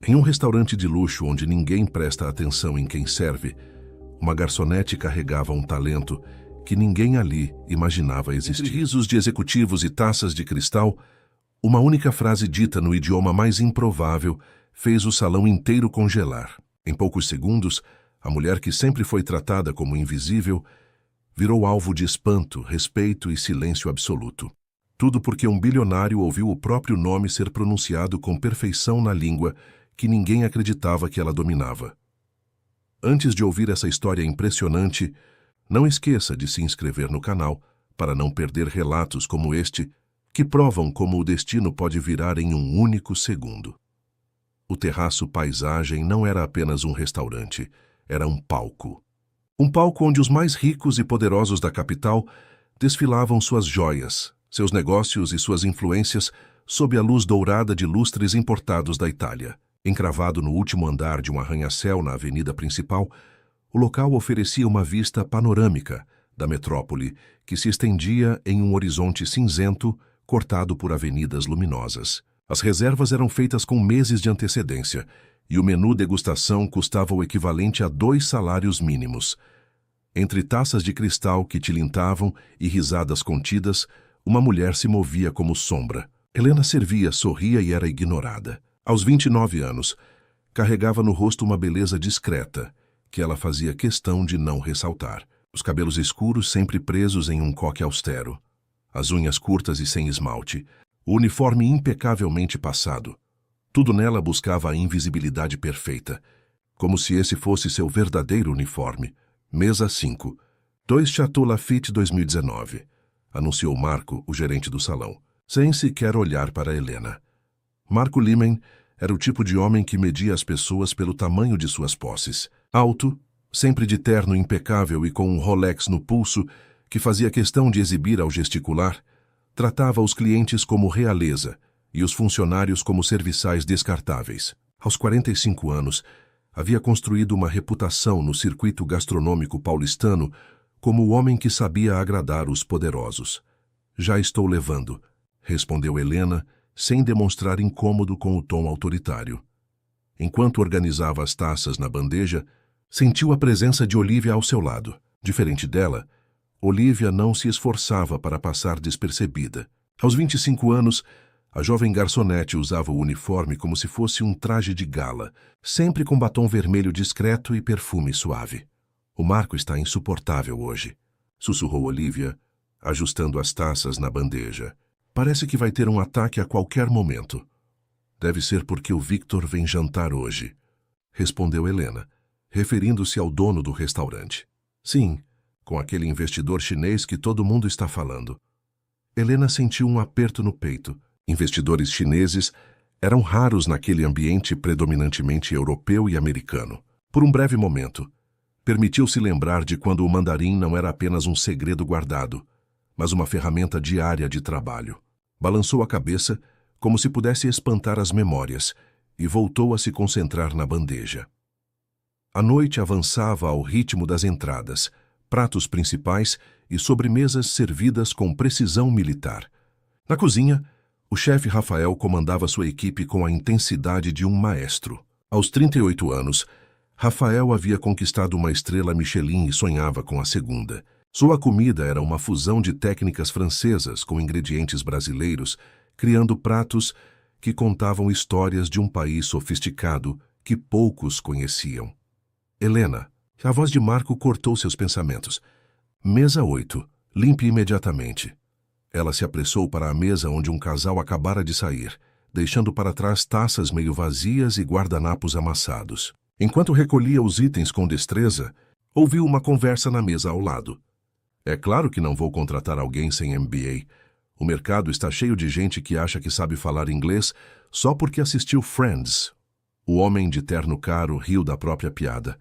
Em um restaurante de luxo onde ninguém presta atenção em quem serve, uma garçonete carregava um talento que ninguém ali imaginava existir. Entre risos de executivos e taças de cristal, uma única frase dita no idioma mais improvável fez o salão inteiro congelar. Em poucos segundos, a mulher que sempre foi tratada como invisível virou alvo de espanto, respeito e silêncio absoluto. Tudo porque um bilionário ouviu o próprio nome ser pronunciado com perfeição na língua que ninguém acreditava que ela dominava. Antes de ouvir essa história impressionante, não esqueça de se inscrever no canal para não perder relatos como este, que provam como o destino pode virar em um único segundo. O terraço paisagem não era apenas um restaurante, era um palco. Um palco onde os mais ricos e poderosos da capital desfilavam suas joias, seus negócios e suas influências sob a luz dourada de lustres importados da Itália. Encravado no último andar de um arranha-céu na avenida principal, o local oferecia uma vista panorâmica da metrópole que se estendia em um horizonte cinzento cortado por avenidas luminosas. As reservas eram feitas com meses de antecedência e o menu degustação custava o equivalente a 2 salários mínimos. Entre taças de cristal que tilintavam e risadas contidas, uma mulher se movia como sombra. Helena servia, sorria e era ignorada. Aos 29 anos, carregava no rosto uma beleza discreta, que ela fazia questão de não ressaltar. Os cabelos escuros sempre presos em um coque austero, as unhas curtas e sem esmalte, o uniforme impecavelmente passado. Tudo nela buscava a invisibilidade perfeita, como se esse fosse seu verdadeiro uniforme. Mesa 5, 2 Chateau Lafite 2019, anunciou Marco, o gerente do salão, sem sequer olhar para Helena. Marco Limen era o tipo de homem que media as pessoas pelo tamanho de suas posses. Alto, sempre de terno impecável e com um Rolex no pulso que fazia questão de exibir ao gesticular, tratava os clientes como realeza e os funcionários como serviçais descartáveis. Aos 45 anos, havia construído uma reputação no circuito gastronômico paulistano como o homem que sabia agradar os poderosos. Já estou levando, respondeu Helena, sem demonstrar incômodo com o tom autoritário. Enquanto organizava as taças na bandeja, sentiu a presença de Olivia ao seu lado. Diferente dela, Olivia não se esforçava para passar despercebida. Aos 25 anos, a jovem garçonete usava o uniforme como se fosse um traje de gala, sempre com batom vermelho discreto e perfume suave. O Marco está insuportável hoje, sussurrou Olivia, ajustando as taças na bandeja. Parece que vai ter um ataque a qualquer momento. Deve ser porque o Victor vem jantar hoje, respondeu Helena, referindo-se ao dono do restaurante. Sim, com aquele investidor chinês que todo mundo está falando. Helena sentiu um aperto no peito. Investidores chineses eram raros naquele ambiente predominantemente europeu e americano. Por um breve momento, permitiu-se lembrar de quando o mandarim não era apenas um segredo guardado, mas uma ferramenta diária de trabalho. Balançou a cabeça como se pudesse espantar as memórias e voltou a se concentrar na bandeja. A noite avançava ao ritmo das entradas, pratos principais e sobremesas servidas com precisão militar. Na cozinha, o chefe Rafael comandava sua equipe com a intensidade de um maestro. Aos 38 anos, Rafael havia conquistado uma estrela Michelin e sonhava com a segunda. Sua comida era uma fusão de técnicas francesas com ingredientes brasileiros, criando pratos que contavam histórias de um país sofisticado que poucos conheciam. Helena, a voz de Marco cortou seus pensamentos. Mesa 8, limpe imediatamente. Ela se apressou para a mesa onde um casal acabara de sair, deixando para trás taças meio vazias e guardanapos amassados. Enquanto recolhia os itens com destreza, ouviu uma conversa na mesa ao lado. É claro que não vou contratar alguém sem MBA. O mercado está cheio de gente que acha que sabe falar inglês só porque assistiu Friends. O homem de terno caro riu da própria piada,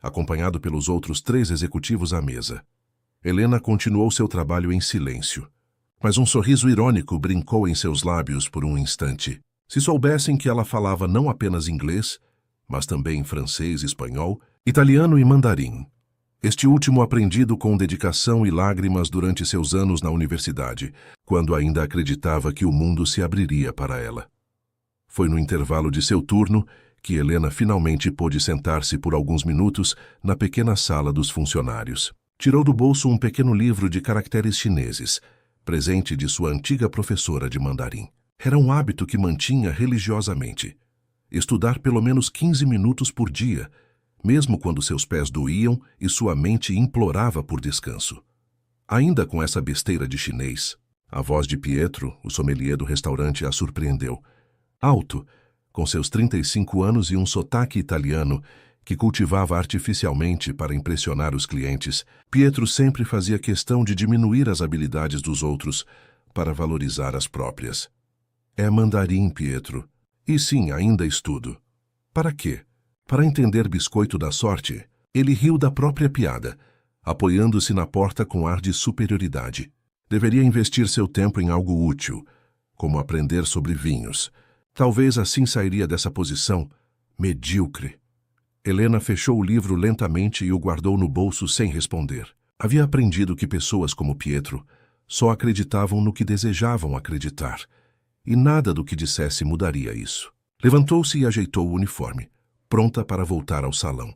acompanhado pelos outros 3 executivos à mesa. Helena continuou seu trabalho em silêncio, mas um sorriso irônico brincou em seus lábios por um instante. Se soubessem que ela falava não apenas inglês, mas também francês, espanhol, italiano e mandarim. Este último aprendido com dedicação e lágrimas durante seus anos na universidade, quando ainda acreditava que o mundo se abriria para ela. Foi no intervalo de seu turno que Helena finalmente pôde sentar-se por alguns minutos na pequena sala dos funcionários. Tirou do bolso um pequeno livro de caracteres chineses, presente de sua antiga professora de mandarim. Era um hábito que mantinha religiosamente. Estudar pelo menos 15 minutos por dia, mesmo quando seus pés doíam e sua mente implorava por descanso. Ainda com essa besteira de chinês, a voz de Pietro, o sommelier do restaurante, a surpreendeu. Alto, com seus 35 anos e um sotaque italiano que cultivava artificialmente para impressionar os clientes, Pietro sempre fazia questão de diminuir as habilidades dos outros para valorizar as próprias. É mandarim, Pietro. E sim, ainda estudo. Para quê? Para entender biscoito da sorte? Ele riu da própria piada, apoiando-se na porta com ar de superioridade. Deveria investir seu tempo em algo útil, como aprender sobre vinhos. Talvez assim sairia dessa posição medíocre. Helena fechou o livro lentamente e o guardou no bolso sem responder. Havia aprendido que pessoas como Pietro só acreditavam no que desejavam acreditar, e nada do que dissesse mudaria isso. Levantou-se e ajeitou o uniforme, pronta para voltar ao salão.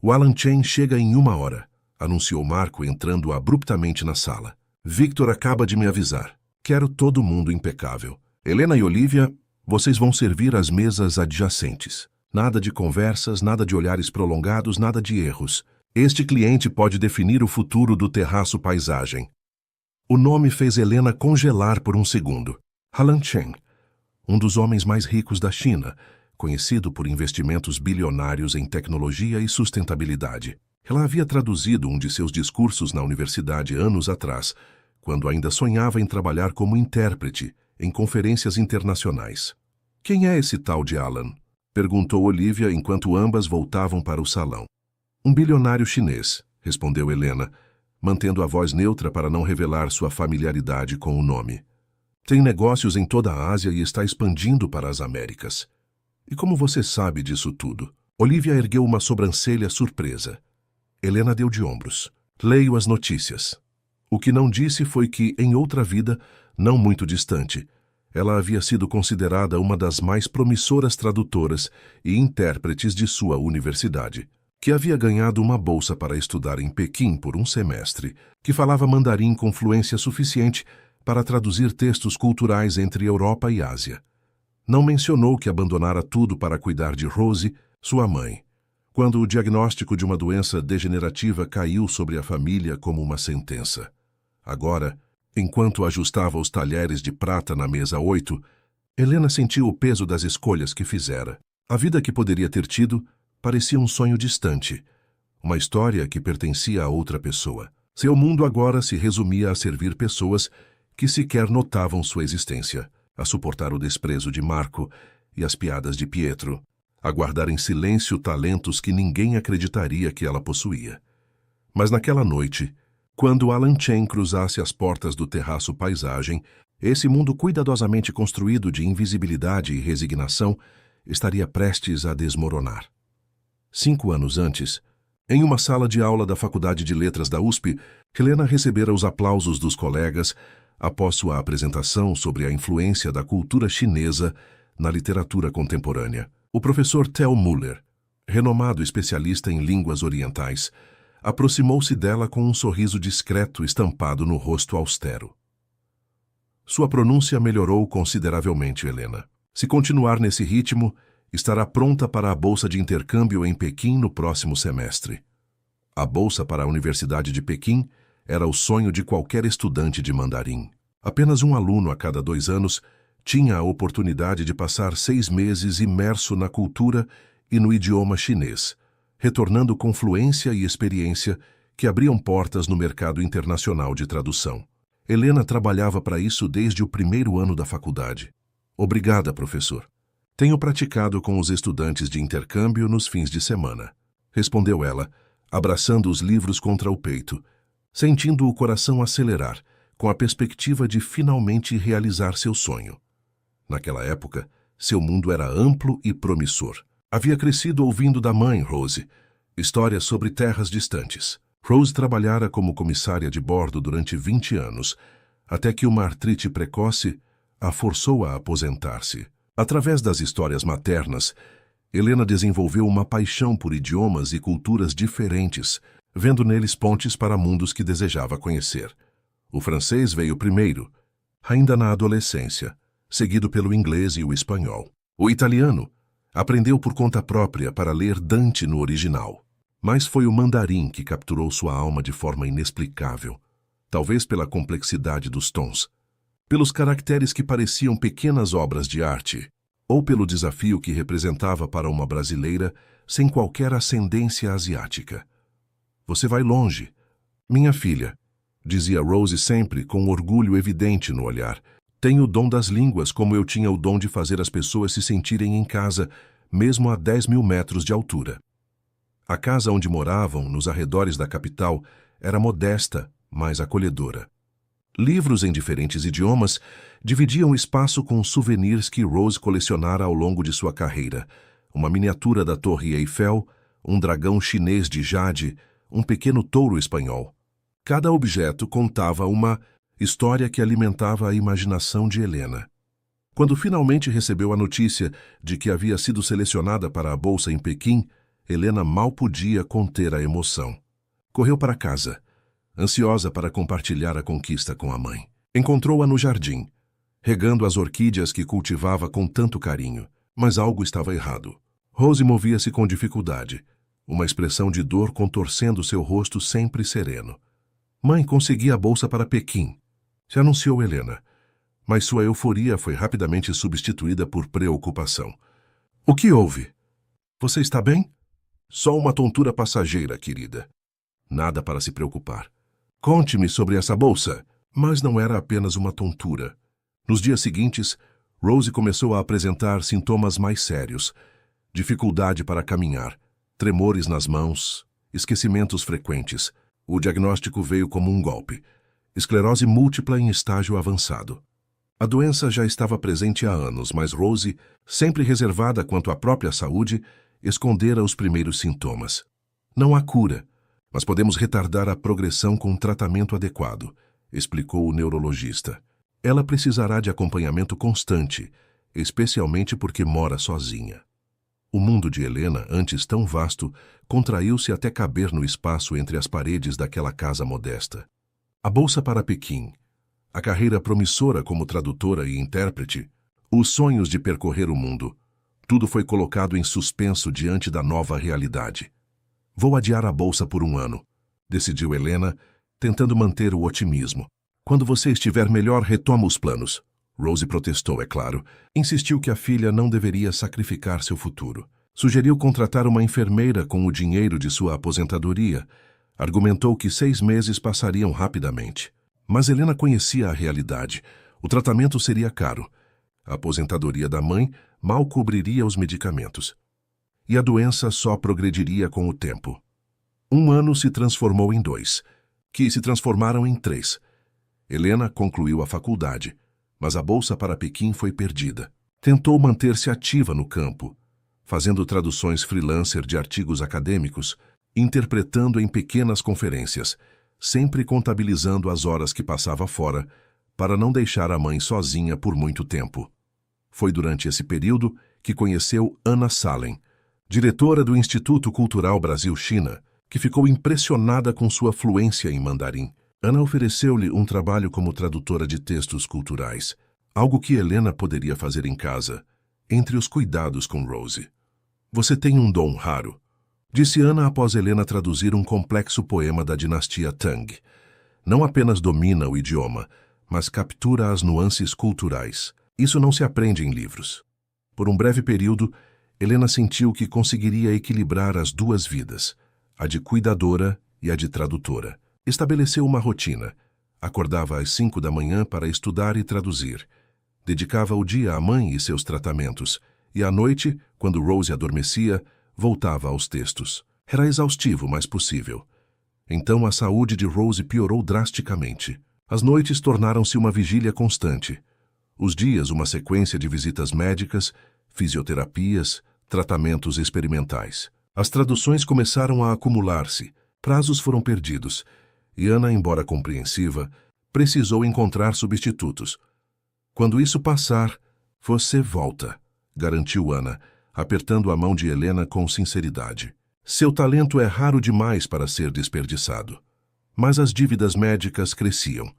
O Alan Chen chega em 1 hora, anunciou Marco entrando abruptamente na sala. Victor acaba de me avisar. Quero todo mundo impecável. Helena e Olivia, vocês vão servir as mesas adjacentes. Nada de conversas, nada de olhares prolongados, nada de erros. Este cliente pode definir o futuro do terraço paisagem. O nome fez Helena congelar por um segundo. Alan Chen, um dos homens mais ricos da China, conhecido por investimentos bilionários em tecnologia e sustentabilidade. Ela havia traduzido um de seus discursos na universidade anos atrás, quando ainda sonhava em trabalhar como intérprete em conferências internacionais. Quem é esse tal de Alan? Perguntou Olivia enquanto ambas voltavam para o salão. Um bilionário chinês, respondeu Helena, mantendo a voz neutra para não revelar sua familiaridade com o nome. Tem negócios em toda a Ásia e está expandindo para as Américas. E como você sabe disso tudo? Olivia ergueu uma sobrancelha surpresa. Helena deu de ombros. Leio as notícias. O que não disse foi que, em outra vida, não muito distante, ela havia sido considerada uma das mais promissoras tradutoras e intérpretes de sua universidade, que havia ganhado uma bolsa para estudar em Pequim por um semestre, que falava mandarim com fluência suficiente para traduzir textos culturais entre Europa e Ásia. Não mencionou que abandonara tudo para cuidar de Rose, sua mãe, quando o diagnóstico de uma doença degenerativa caiu sobre a família como uma sentença. Agora, enquanto ajustava os talheres de prata na mesa 8, Helena sentiu o peso das escolhas que fizera. A vida que poderia ter tido parecia um sonho distante, uma história que pertencia a outra pessoa. Seu mundo agora se resumia a servir pessoas que sequer notavam sua existência, a suportar o desprezo de Marco e as piadas de Pietro, a guardar em silêncio talentos que ninguém acreditaria que ela possuía. Mas naquela noite, quando Alan Chen cruzasse as portas do terraço paisagem, esse mundo cuidadosamente construído de invisibilidade e resignação estaria prestes a desmoronar. 5 anos antes, em uma sala de aula da Faculdade de Letras da USP, Helena recebera os aplausos dos colegas após sua apresentação sobre a influência da cultura chinesa na literatura contemporânea. O professor Theo Müller, renomado especialista em línguas orientais, aproximou-se dela com um sorriso discreto estampado no rosto austero. Sua pronúncia melhorou consideravelmente, Helena. Se continuar nesse ritmo, estará pronta para a bolsa de intercâmbio em Pequim no próximo semestre. A bolsa para a Universidade de Pequim era o sonho de qualquer estudante de mandarim. Apenas um aluno a cada 2 anos tinha a oportunidade de passar 6 meses imerso na cultura e no idioma chinês, retornando com fluência e experiência que abriam portas no mercado internacional de tradução. Helena trabalhava para isso desde o 1º ano da faculdade. Obrigada, professor. Tenho praticado com os estudantes de intercâmbio nos fins de semana, respondeu ela, abraçando os livros contra o peito, sentindo o coração acelerar, com a perspectiva de finalmente realizar seu sonho. Naquela época, seu mundo era amplo e promissor. Havia crescido ouvindo da mãe, Rose, histórias sobre terras distantes. Rose trabalhara como comissária de bordo durante 20 anos, até que uma artrite precoce a forçou a aposentar-se. Através das histórias maternas, Helena desenvolveu uma paixão por idiomas e culturas diferentes, vendo neles pontes para mundos que desejava conhecer. O francês veio primeiro, ainda na adolescência, seguido pelo inglês e o espanhol. O italiano aprendeu por conta própria para ler Dante no original. Mas foi o mandarim que capturou sua alma de forma inexplicável, talvez pela complexidade dos tons, pelos caracteres que pareciam pequenas obras de arte, ou pelo desafio que representava para uma brasileira sem qualquer ascendência asiática. Você vai longe, minha filha, dizia Rose sempre com orgulho evidente no olhar. Tenho o dom das línguas como eu tinha o dom de fazer as pessoas se sentirem em casa, mesmo a 10.000 metros de altura. A casa onde moravam, nos arredores da capital, era modesta, mas acolhedora. Livros em diferentes idiomas dividiam o espaço com souvenirs que Rose colecionara ao longo de sua carreira. Uma miniatura da Torre Eiffel, um dragão chinês de jade, um pequeno touro espanhol. Cada objeto contava uma história que alimentava a imaginação de Helena. Quando finalmente recebeu a notícia de que havia sido selecionada para a bolsa em Pequim, Helena mal podia conter a emoção. Correu para casa, ansiosa para compartilhar a conquista com a mãe. Encontrou-a no jardim, regando as orquídeas que cultivava com tanto carinho, mas algo estava errado. Rose movia-se com dificuldade, uma expressão de dor contorcendo seu rosto sempre sereno. Mãe, consegui a bolsa para Pequim, se anunciou Helena, mas sua euforia foi rapidamente substituída por preocupação. O que houve? Você está bem? Só uma tontura passageira, querida. Nada para se preocupar. Conte-me sobre essa bolsa. Mas não era apenas uma tontura. Nos dias seguintes, Rose começou a apresentar sintomas mais sérios. Dificuldade para caminhar, tremores nas mãos, esquecimentos frequentes. O diagnóstico veio como um golpe. Esclerose múltipla em estágio avançado. A doença já estava presente há anos, mas Rose, sempre reservada quanto à própria saúde, escondera os primeiros sintomas. Não há cura, mas podemos retardar a progressão com um tratamento adequado, explicou o neurologista. Ela precisará de acompanhamento constante, especialmente porque mora sozinha. O mundo de Helena, antes tão vasto, contraiu-se até caber no espaço entre as paredes daquela casa modesta. A bolsa para Pequim, a carreira promissora como tradutora e intérprete, os sonhos de percorrer o mundo, tudo foi colocado em suspenso diante da nova realidade. Vou adiar a bolsa por 1 ano, decidiu Helena, tentando manter o otimismo. Quando você estiver melhor, retoma os planos. Rose protestou, é claro. Insistiu que a filha não deveria sacrificar seu futuro. Sugeriu contratar uma enfermeira com o dinheiro de sua aposentadoria. Argumentou que 6 meses passariam rapidamente. Mas Helena conhecia a realidade. O tratamento seria caro. A aposentadoria da mãe mal cobriria os medicamentos. E a doença só progrediria com o tempo. 1 ano se transformou em 2, que se transformaram em 3. Helena concluiu a faculdade, mas a bolsa para Pequim foi perdida. Tentou manter-se ativa no campo, fazendo traduções freelancer de artigos acadêmicos, interpretando em pequenas conferências, sempre contabilizando as horas que passava fora, para não deixar a mãe sozinha por muito tempo. Foi durante esse período que conheceu Anna Salem, diretora do Instituto Cultural Brasil-China, que ficou impressionada com sua fluência em mandarim. Anna ofereceu-lhe um trabalho como tradutora de textos culturais, algo que Helena poderia fazer em casa, entre os cuidados com Rose. Você tem um dom raro, disse Anna após Helena traduzir um complexo poema da dinastia Tang. Não apenas domina o idioma, mas captura as nuances culturais. Isso não se aprende em livros. Por um breve período, Helena sentiu que conseguiria equilibrar as 2 vidas, a de cuidadora e a de tradutora. Estabeleceu uma rotina. Acordava às 5 da manhã para estudar e traduzir. Dedicava o dia à mãe e seus tratamentos, e à noite, quando Rose adormecia, voltava aos textos. Era exaustivo, mas possível. Então a saúde de Rose piorou drasticamente. As noites tornaram-se uma vigília constante. Os dias, uma sequência de visitas médicas, fisioterapias, tratamentos experimentais. As traduções começaram a acumular-se, prazos foram perdidos, e Anna, embora compreensiva, precisou encontrar substitutos. Quando isso passar, você volta, garantiu Anna, apertando a mão de Helena com sinceridade. Seu talento é raro demais para ser desperdiçado. Mas as dívidas médicas cresciam,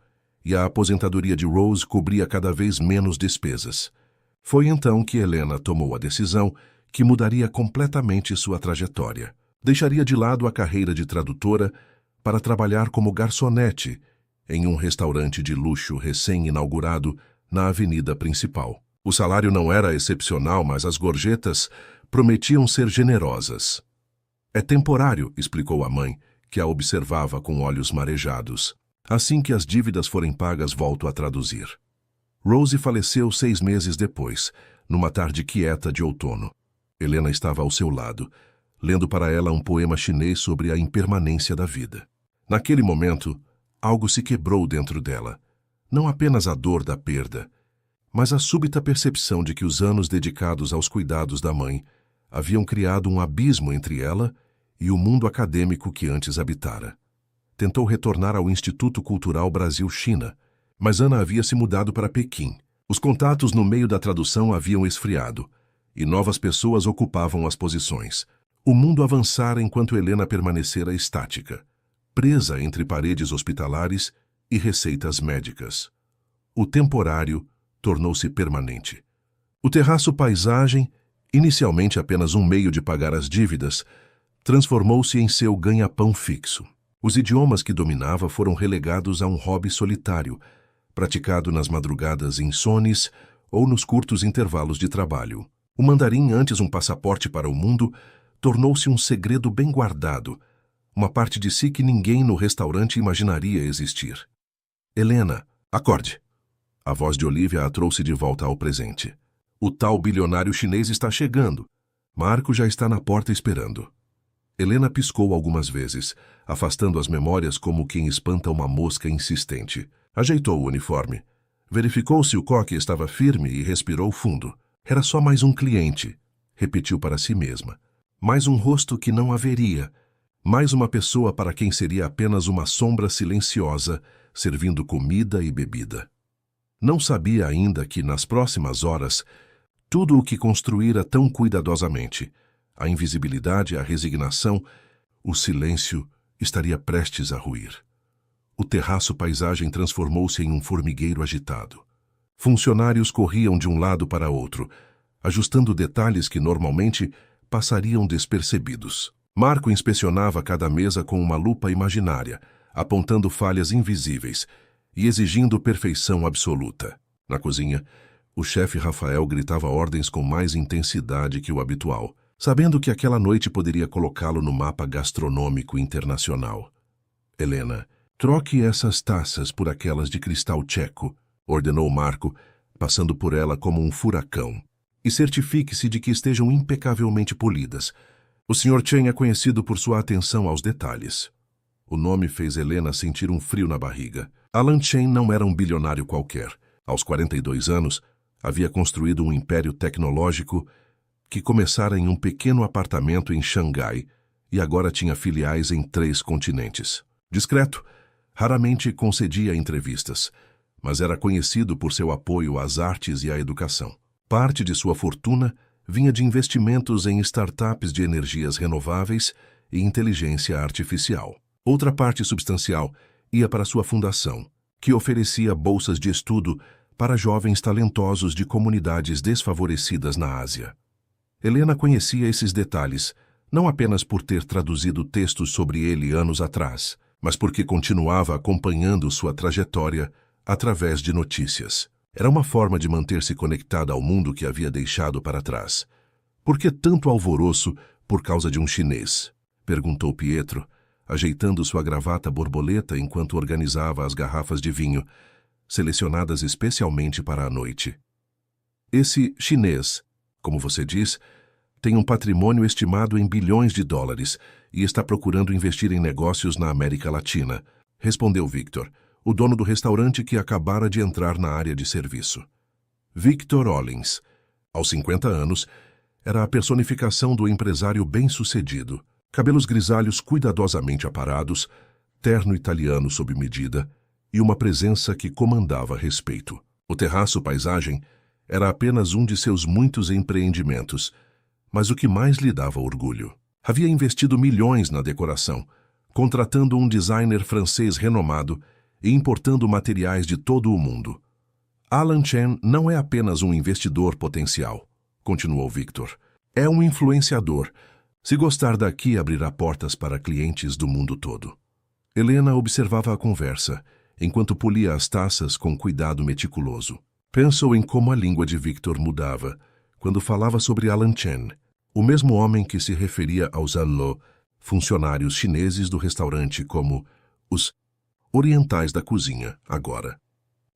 e a aposentadoria de Rose cobria cada vez menos despesas. Foi então que Helena tomou a decisão que mudaria completamente sua trajetória. Deixaria de lado a carreira de tradutora para trabalhar como garçonete em um restaurante de luxo recém-inaugurado na avenida principal. O salário não era excepcional, mas as gorjetas prometiam ser generosas. É temporário, explicou a mãe, que a observava com olhos marejados. Assim que as dívidas forem pagas, volto a traduzir. Rose faleceu 6 meses depois, numa tarde quieta de outono. Helena estava ao seu lado, lendo para ela um poema chinês sobre a impermanência da vida. Naquele momento, algo se quebrou dentro dela. Não apenas a dor da perda, mas a súbita percepção de que os anos dedicados aos cuidados da mãe haviam criado um abismo entre ela e o mundo acadêmico que antes habitara. Tentou retornar ao Instituto Cultural Brasil-China, mas Ana havia se mudado para Pequim. Os contatos no meio da tradução haviam esfriado, e novas pessoas ocupavam as posições. O mundo avançara enquanto Helena permanecera estática, presa entre paredes hospitalares e receitas médicas. O temporário tornou-se permanente. O terraço paisagem, inicialmente apenas um meio de pagar as dívidas, transformou-se em seu ganha-pão fixo. Os idiomas que dominava foram relegados a um hobby solitário, praticado nas madrugadas insones ou nos curtos intervalos de trabalho. O mandarim, antes um passaporte para o mundo, tornou-se um segredo bem guardado, uma parte de si que ninguém no restaurante imaginaria existir. Helena, acorde! A voz de Olivia a trouxe de volta ao presente. O tal bilionário chinês está chegando. Marco já está na porta esperando. Helena piscou algumas vezes, afastando as memórias como quem espanta uma mosca insistente. Ajeitou o uniforme. Verificou se o coque estava firme e respirou fundo. Era só mais um cliente, repetiu para si mesma. Mais um rosto que não haveria. Mais uma pessoa para quem seria apenas uma sombra silenciosa, servindo comida e bebida. Não sabia ainda que, nas próximas horas, tudo o que construíra tão cuidadosamente, a invisibilidade, a resignação, o silêncio, estaria prestes a ruir. O terraço paisagem transformou-se em um formigueiro agitado. Funcionários corriam de um lado para outro, ajustando detalhes que normalmente passariam despercebidos. Marco inspecionava cada mesa com uma lupa imaginária, apontando falhas invisíveis e exigindo perfeição absoluta. Na cozinha, o chefe Rafael gritava ordens com mais intensidade que o habitual, sabendo que aquela noite poderia colocá-lo no mapa gastronômico internacional. Helena, troque essas taças por aquelas de cristal tcheco, ordenou Marco, passando por ela como um furacão. E certifique-se de que estejam impecavelmente polidas. O Sr. Chen é conhecido por sua atenção aos detalhes. O nome fez Helena sentir um frio na barriga. Alan Chen não era um bilionário qualquer. Aos 42 anos, havia construído um império tecnológico que começara em um pequeno apartamento em Xangai e agora tinha filiais em 3 continentes. Discreto, raramente concedia entrevistas, mas era conhecido por seu apoio às artes e à educação. Parte de sua fortuna vinha de investimentos em startups de energias renováveis e inteligência artificial. Outra parte substancial ia para sua fundação, que oferecia bolsas de estudo para jovens talentosos de comunidades desfavorecidas na Ásia. Helena conhecia esses detalhes, não apenas por ter traduzido textos sobre ele anos atrás, mas porque continuava acompanhando sua trajetória através de notícias. Era uma forma de manter-se conectada ao mundo que havia deixado para trás. Por que tanto alvoroço por causa de um chinês? Perguntou Pietro, ajeitando sua gravata borboleta enquanto organizava as garrafas de vinho, selecionadas especialmente para a noite. Esse chinês, como você diz, tem um patrimônio estimado em bilhões de dólares e está procurando investir em negócios na América Latina, respondeu Victor, o dono do restaurante que acabara de entrar na área de serviço. Victor Hollins, aos 50 anos, era a personificação do empresário bem-sucedido. Cabelos grisalhos cuidadosamente aparados, terno italiano sob medida e uma presença que comandava respeito. O terraço paisagem era apenas um de seus muitos empreendimentos, Mas o que mais lhe dava orgulho? Havia investido milhões na decoração, contratando um designer francês renomado e importando materiais de todo o mundo. Alan Chen não é apenas um investidor potencial, continuou Victor. É um influenciador. Se gostar daqui, abrirá portas para clientes do mundo todo. Helena observava a conversa, enquanto polia as taças com cuidado meticuloso. Pensou em como a língua de Victor mudava quando falava sobre Alan Chen, o mesmo homem que se referia aos Anlo, funcionários chineses do restaurante, como os orientais da cozinha, agora.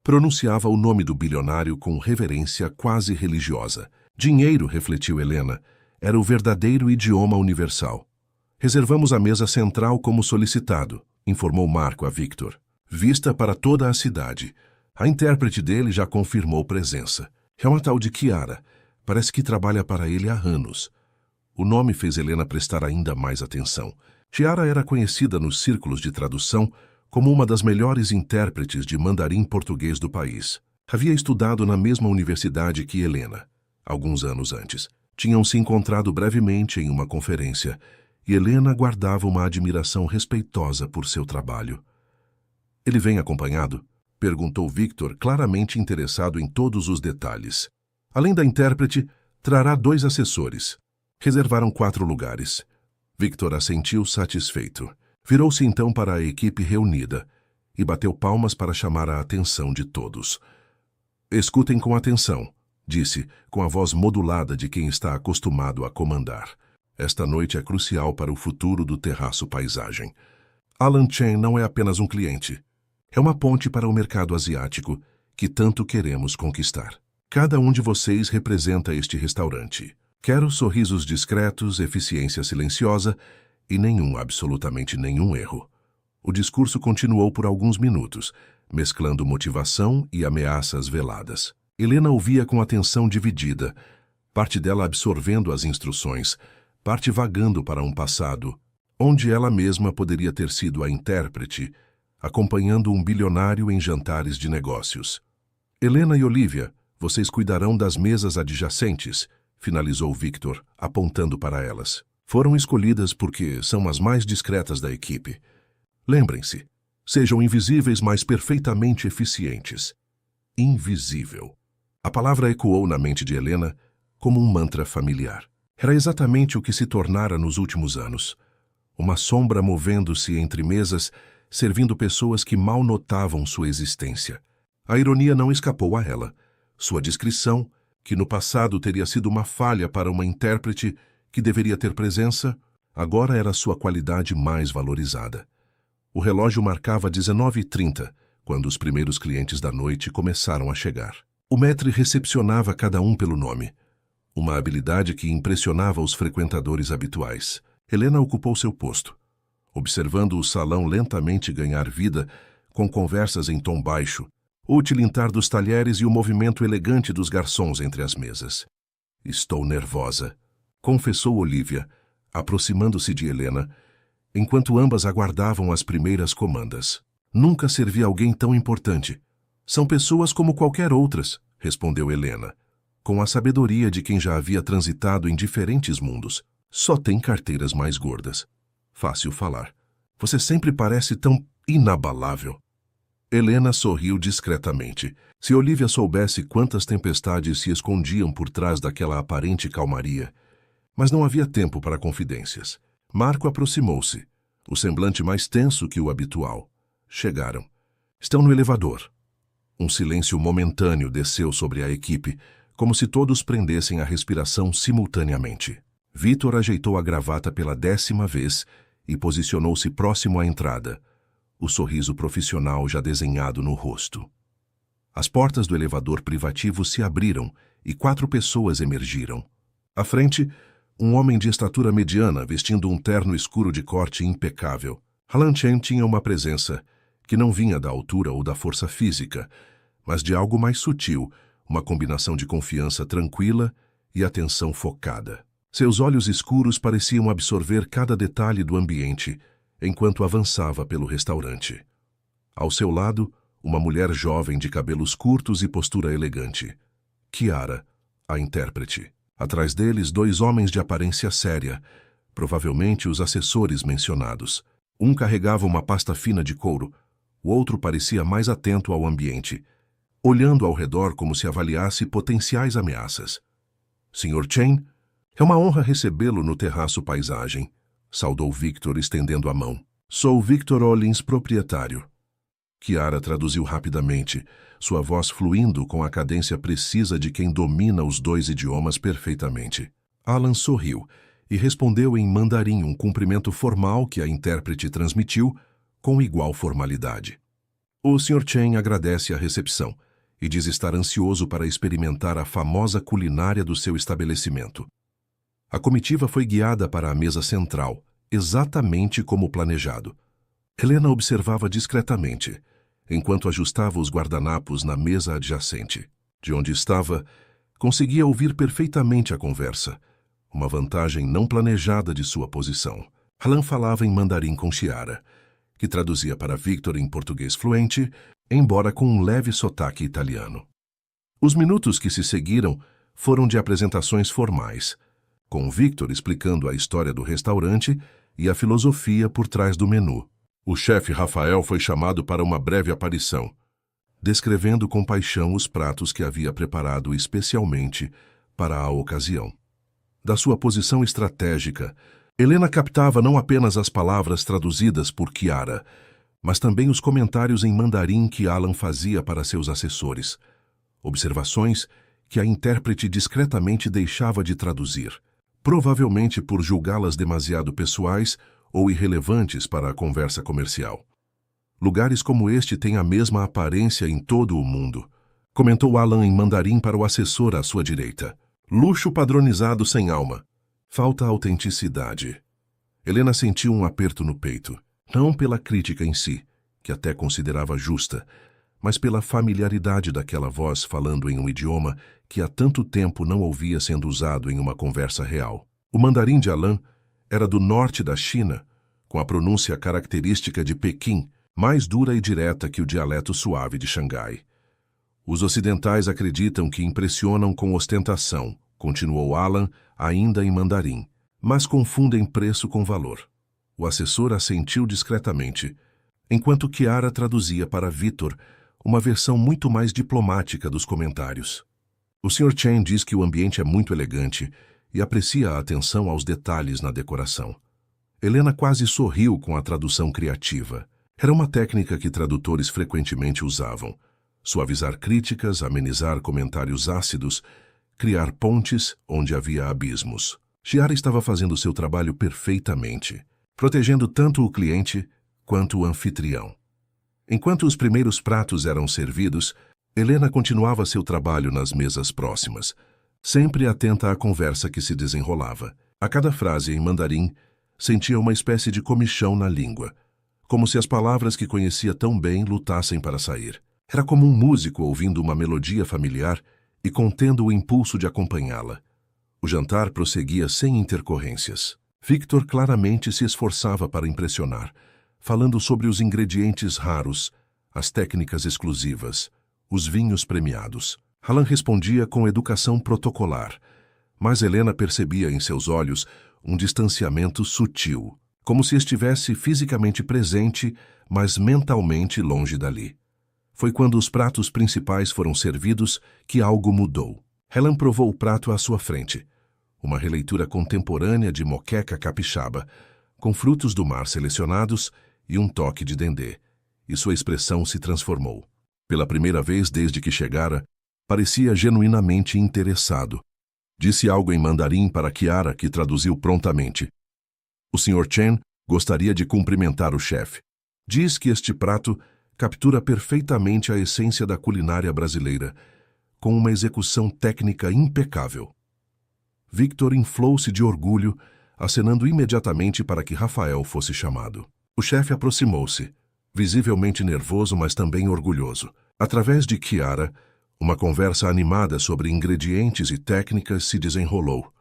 Pronunciava o nome do bilionário com reverência quase religiosa. Dinheiro, refletiu Helena, era o verdadeiro idioma universal. Reservamos a mesa central como solicitado, informou Marco a Victor. Vista para toda a cidade. A intérprete dele já confirmou presença. É uma tal de Chiara. Parece que trabalha para ele há anos. O nome fez Helena prestar ainda mais atenção. Chiara era conhecida nos círculos de tradução como uma das melhores intérpretes de mandarim português do país. Havia estudado na mesma universidade que Helena, alguns anos antes. Tinham se encontrado brevemente em uma conferência, e Helena guardava uma admiração respeitosa por seu trabalho. Ele vem acompanhado? Perguntou Victor, claramente interessado em todos os detalhes. Além da intérprete, trará 2 assessores. Reservaram 4 lugares. Victor assentiu satisfeito. Virou-se então para a equipe reunida e bateu palmas para chamar a atenção de todos. Escutem com atenção, disse, com a voz modulada de quem está acostumado a comandar. Esta noite é crucial para o futuro do Terraço Paisagem. Alan Chen não é apenas um cliente. É uma ponte para o mercado asiático que tanto queremos conquistar. Cada um de vocês representa este restaurante. Quero sorrisos discretos, eficiência silenciosa e absolutamente nenhum erro. O discurso continuou por alguns minutos, mesclando motivação e ameaças veladas. Helena ouvia com atenção dividida, parte dela absorvendo as instruções, parte vagando para um passado, onde ela mesma poderia ter sido a intérprete, acompanhando um bilionário em jantares de negócios. Helena e Olivia, vocês cuidarão das mesas adjacentes, finalizou Victor, apontando para elas. Foram escolhidas porque são as mais discretas da equipe. Lembrem-se, sejam invisíveis, mas perfeitamente eficientes. Invisível. A palavra ecoou na mente de Helena como um mantra familiar. Era exatamente o que se tornara nos últimos anos. Uma sombra movendo-se entre mesas, servindo pessoas que mal notavam sua existência. A ironia não escapou a ela. Sua discrição, que no passado teria sido uma falha para uma intérprete que deveria ter presença, agora era sua qualidade mais valorizada. O relógio marcava 19h30, quando os primeiros clientes da noite começaram a chegar. O maître recepcionava cada um pelo nome, uma habilidade que impressionava os frequentadores habituais. Helena ocupou seu posto, observando o salão lentamente ganhar vida com conversas em tom baixo, o tilintar dos talheres e o movimento elegante dos garçons entre as mesas. Estou nervosa, confessou Olivia, aproximando-se de Helena, enquanto ambas aguardavam as primeiras comandas. Nunca servi alguém tão importante. São pessoas como qualquer outras, respondeu Helena, com a sabedoria de quem já havia transitado em diferentes mundos. Só tem carteiras mais gordas. Fácil falar. Você sempre parece tão inabalável. Helena sorriu discretamente. Se Olivia soubesse quantas tempestades se escondiam por trás daquela aparente calmaria. Mas não havia tempo para confidências. Marco aproximou-se, o semblante mais tenso que o habitual. Chegaram. Estão no elevador. Um silêncio momentâneo desceu sobre a equipe, como se todos prendessem a respiração simultaneamente. Victor ajeitou a gravata pela 10ª vez e posicionou-se próximo à entrada, o sorriso profissional já desenhado no rosto. As portas do elevador privativo se abriram e 4 pessoas emergiram. À frente, um homem de estatura mediana vestindo um terno escuro de corte impecável. Alan Chen tinha uma presença que não vinha da altura ou da força física, mas de algo mais sutil, uma combinação de confiança tranquila e atenção focada. Seus olhos escuros pareciam absorver cada detalhe do ambiente enquanto avançava pelo restaurante. Ao seu lado, uma mulher jovem de cabelos curtos e postura elegante. Chiara, a intérprete. Atrás deles, 2 homens de aparência séria, provavelmente os assessores mencionados. Um carregava uma pasta fina de couro, o outro parecia mais atento ao ambiente, olhando ao redor como se avaliasse potenciais ameaças. Sr. Chen, é uma honra recebê-lo no terraço paisagem, saudou Victor estendendo a mão. Sou Victor Hollins, proprietário. Kiara traduziu rapidamente, sua voz fluindo com a cadência precisa de quem domina os 2 idiomas perfeitamente. Alan sorriu e respondeu em mandarim um cumprimento formal que a intérprete transmitiu com igual formalidade. O Sr. Chen agradece a recepção e diz estar ansioso para experimentar a famosa culinária do seu estabelecimento. A comitiva foi guiada para a mesa central, exatamente como planejado. Helena observava discretamente, enquanto ajustava os guardanapos na mesa adjacente. De onde estava, conseguia ouvir perfeitamente a conversa, uma vantagem não planejada de sua posição. Alan falava em mandarim com Chiara, que traduzia para Victor em português fluente, embora com um leve sotaque italiano. Os minutos que se seguiram foram de apresentações formais, com Victor explicando a história do restaurante e a filosofia por trás do menu. O chefe Rafael foi chamado para uma breve aparição, descrevendo com paixão os pratos que havia preparado especialmente para a ocasião. Da sua posição estratégica, Helena captava não apenas as palavras traduzidas por Kiara, mas também os comentários em mandarim que Alan fazia para seus assessores, observações que a intérprete discretamente deixava de traduzir, provavelmente por julgá-las demasiado pessoais ou irrelevantes para a conversa comercial. Lugares como este têm a mesma aparência em todo o mundo, comentou Alan em mandarim para o assessor à sua direita. Luxo padronizado sem alma. Falta autenticidade. Helena sentiu um aperto no peito, não pela crítica em si, que até considerava justa, mas pela familiaridade daquela voz falando em um idioma que há tanto tempo não ouvia sendo usado em uma conversa real. O mandarim de Alan era do norte da China, com a pronúncia característica de Pequim, mais dura e direta que o dialeto suave de Xangai. Os ocidentais acreditam que impressionam com ostentação, continuou Alan, ainda em mandarim, mas confundem preço com valor. O assessor assentiu discretamente, enquanto Kiara traduzia para Victor uma versão muito mais diplomática dos comentários. O Sr. Chen diz que o ambiente é muito elegante e aprecia a atenção aos detalhes na decoração. Helena quase sorriu com a tradução criativa. Era uma técnica que tradutores frequentemente usavam. Suavizar críticas, amenizar comentários ácidos, criar pontes onde havia abismos. Chiara estava fazendo seu trabalho perfeitamente, protegendo tanto o cliente quanto o anfitrião. Enquanto os primeiros pratos eram servidos, Helena continuava seu trabalho nas mesas próximas, sempre atenta à conversa que se desenrolava. A cada frase em mandarim, sentia uma espécie de comichão na língua, como se as palavras que conhecia tão bem lutassem para sair. Era como um músico ouvindo uma melodia familiar e contendo o impulso de acompanhá-la. O jantar prosseguia sem intercorrências. Victor claramente se esforçava para impressionar, falando sobre os ingredientes raros, as técnicas exclusivas, os vinhos premiados. Alan respondia com educação protocolar, mas Helena percebia em seus olhos um distanciamento sutil, como se estivesse fisicamente presente, mas mentalmente longe dali. Foi quando os pratos principais foram servidos que algo mudou. Helen provou o prato à sua frente, uma releitura contemporânea de moqueca capixaba, com frutos do mar selecionados e um toque de dendê, e sua expressão se transformou. Pela primeira vez desde que chegara, parecia genuinamente interessado. Disse algo em mandarim para Kiara, que traduziu prontamente. O Sr. Chen gostaria de cumprimentar o chefe. Diz que este prato captura perfeitamente a essência da culinária brasileira, com uma execução técnica impecável. Victor inflou-se de orgulho, acenando imediatamente para que Rafael fosse chamado. O chefe aproximou-se, visivelmente nervoso, mas também orgulhoso. Através de Kiara, uma conversa animada sobre ingredientes e técnicas se desenrolou.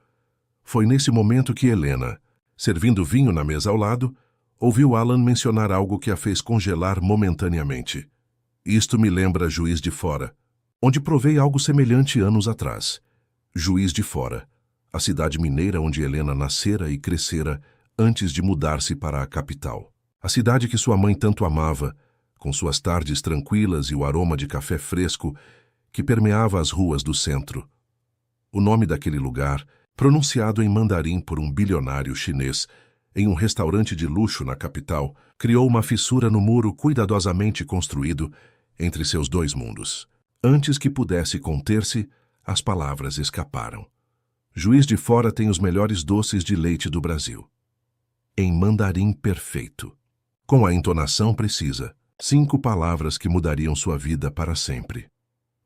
Foi nesse momento que Helena, servindo vinho na mesa ao lado, ouviu Alan mencionar algo que a fez congelar momentaneamente. Isto me lembra Juiz de Fora, onde provei algo semelhante anos atrás. Juiz de Fora, a cidade mineira onde Helena nascera e crescera antes de mudar-se para a capital. A cidade que sua mãe tanto amava, com suas tardes tranquilas e o aroma de café fresco que permeava as ruas do centro. O nome daquele lugar, pronunciado em mandarim por um bilionário chinês, em um restaurante de luxo na capital, criou uma fissura no muro cuidadosamente construído entre seus dois mundos. Antes que pudesse conter-se, as palavras escaparam. Juiz de Fora tem os melhores doces de leite do Brasil. Em mandarim perfeito. Com a entonação precisa. 5 palavras que mudariam sua vida para sempre.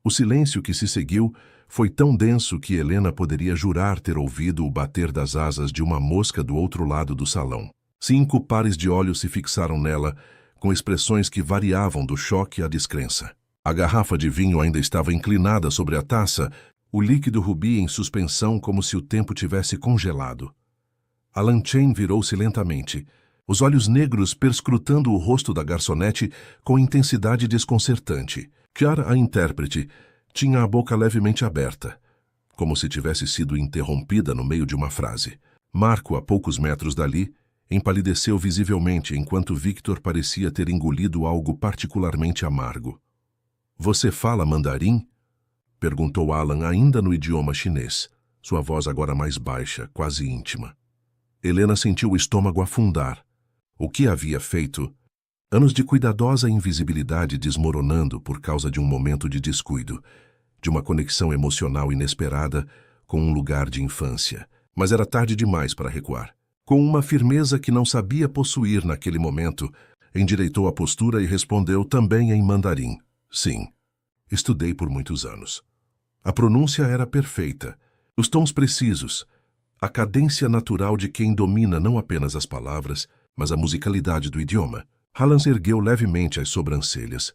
O silêncio que se seguiu foi tão denso que Helena poderia jurar ter ouvido o bater das asas de uma mosca do outro lado do salão. 5 pares de olhos se fixaram nela, com expressões que variavam do choque à descrença. A garrafa de vinho ainda estava inclinada sobre a taça, o líquido rubi em suspensão como se o tempo tivesse congelado. Alan Chen virou-se lentamente, os olhos negros perscrutando o rosto da garçonete com intensidade desconcertante. Chiara, a intérprete, tinha a boca levemente aberta, como se tivesse sido interrompida no meio de uma frase. Marco, a poucos metros dali, empalideceu visivelmente enquanto Victor parecia ter engolido algo particularmente amargo. "Você fala mandarim?" perguntou Alan ainda no idioma chinês, sua voz agora mais baixa, quase íntima. Helena sentiu o estômago afundar. O que havia feito? Anos de cuidadosa invisibilidade desmoronando por causa de um momento de descuido, de uma conexão emocional inesperada com um lugar de infância. Mas era tarde demais para recuar. Com uma firmeza que não sabia possuir naquele momento, endireitou a postura e respondeu também em mandarim. "Sim, estudei por muitos anos." A pronúncia era perfeita, os tons precisos, a cadência natural de quem domina não apenas as palavras, mas a musicalidade do idioma. Alan ergueu levemente as sobrancelhas,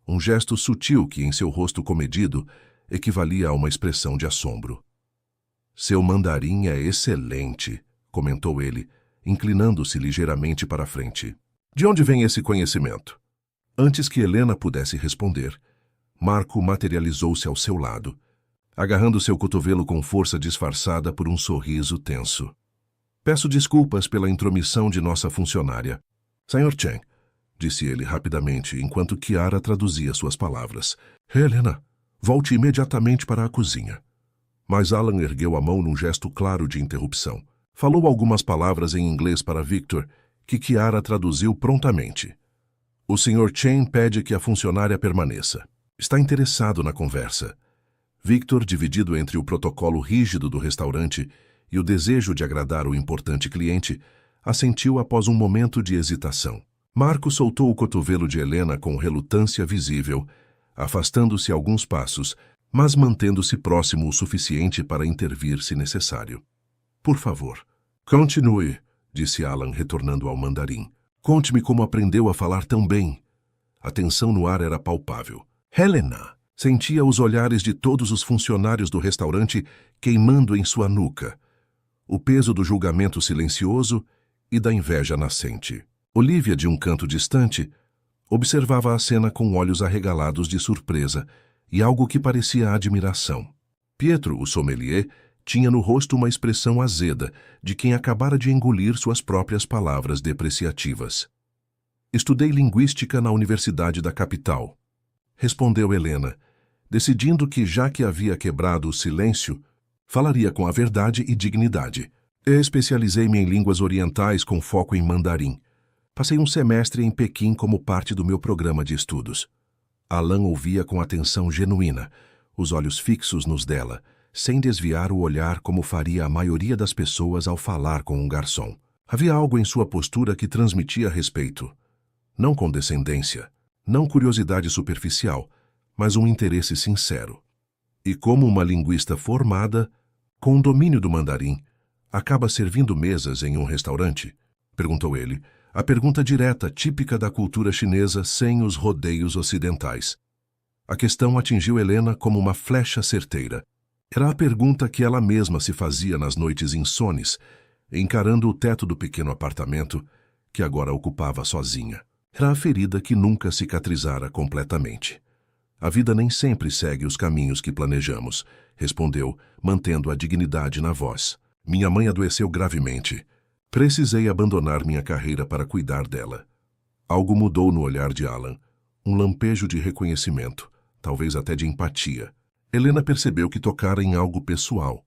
um gesto sutil que em seu rosto comedido equivalia a uma expressão de assombro. "Seu mandarim é excelente", comentou ele, inclinando-se ligeiramente para a frente. "De onde vem esse conhecimento?" Antes que Helena pudesse responder, Marco materializou-se ao seu lado, agarrando seu cotovelo com força disfarçada por um sorriso tenso. "Peço desculpas pela intromissão de nossa funcionária. Sr. Chen", disse ele rapidamente, enquanto Chiara traduzia suas palavras. "Helena, volte imediatamente para a cozinha." Mas Alan ergueu a mão num gesto claro de interrupção. Falou algumas palavras em inglês para Victor, que Chiara traduziu prontamente. "O Sr. Chen pede que a funcionária permaneça. Está interessado na conversa." Victor, dividido entre o protocolo rígido do restaurante e o desejo de agradar o importante cliente, assentiu após um momento de hesitação. Marco soltou o cotovelo de Helena com relutância visível, afastando-se alguns passos, mas mantendo-se próximo o suficiente para intervir se necessário. "Por favor, continue", disse Alan, retornando ao mandarim. "Conte-me como aprendeu a falar tão bem." A tensão no ar era palpável. Helena sentia os olhares de todos os funcionários do restaurante queimando em sua nuca, o peso do julgamento silencioso e da inveja nascente. Olivia, de um canto distante, observava a cena com olhos arregalados de surpresa e algo que parecia admiração. Pietro, o sommelier, tinha no rosto uma expressão azeda de quem acabara de engolir suas próprias palavras depreciativas. "Estudei linguística na Universidade da capital", respondeu Helena, decidindo que, já que havia quebrado o silêncio, falaria com a verdade e dignidade. "Especializei-me em línguas orientais com foco em mandarim. Passei um semestre em Pequim como parte do meu programa de estudos." Alan ouvia com atenção genuína, os olhos fixos nos dela, sem desviar o olhar como faria a maioria das pessoas ao falar com um garçom. Havia algo em sua postura que transmitia respeito. Não condescendência, não curiosidade superficial, mas um interesse sincero. "E como uma linguista formada, com o domínio do mandarim, acaba servindo mesas em um restaurante?" perguntou ele, a pergunta direta, típica da cultura chinesa, sem os rodeios ocidentais. A questão atingiu Helena como uma flecha certeira. Era a pergunta que ela mesma se fazia nas noites insones, encarando o teto do pequeno apartamento que agora ocupava sozinha. Era a ferida que nunca cicatrizara completamente. "A vida nem sempre segue os caminhos que planejamos", respondeu, mantendo a dignidade na voz. Minha mãe adoeceu gravemente. Precisei abandonar minha carreira para cuidar dela. Algo mudou no olhar de Alan. Um lampejo de reconhecimento, talvez até de empatia. Helena percebeu que tocara em algo pessoal.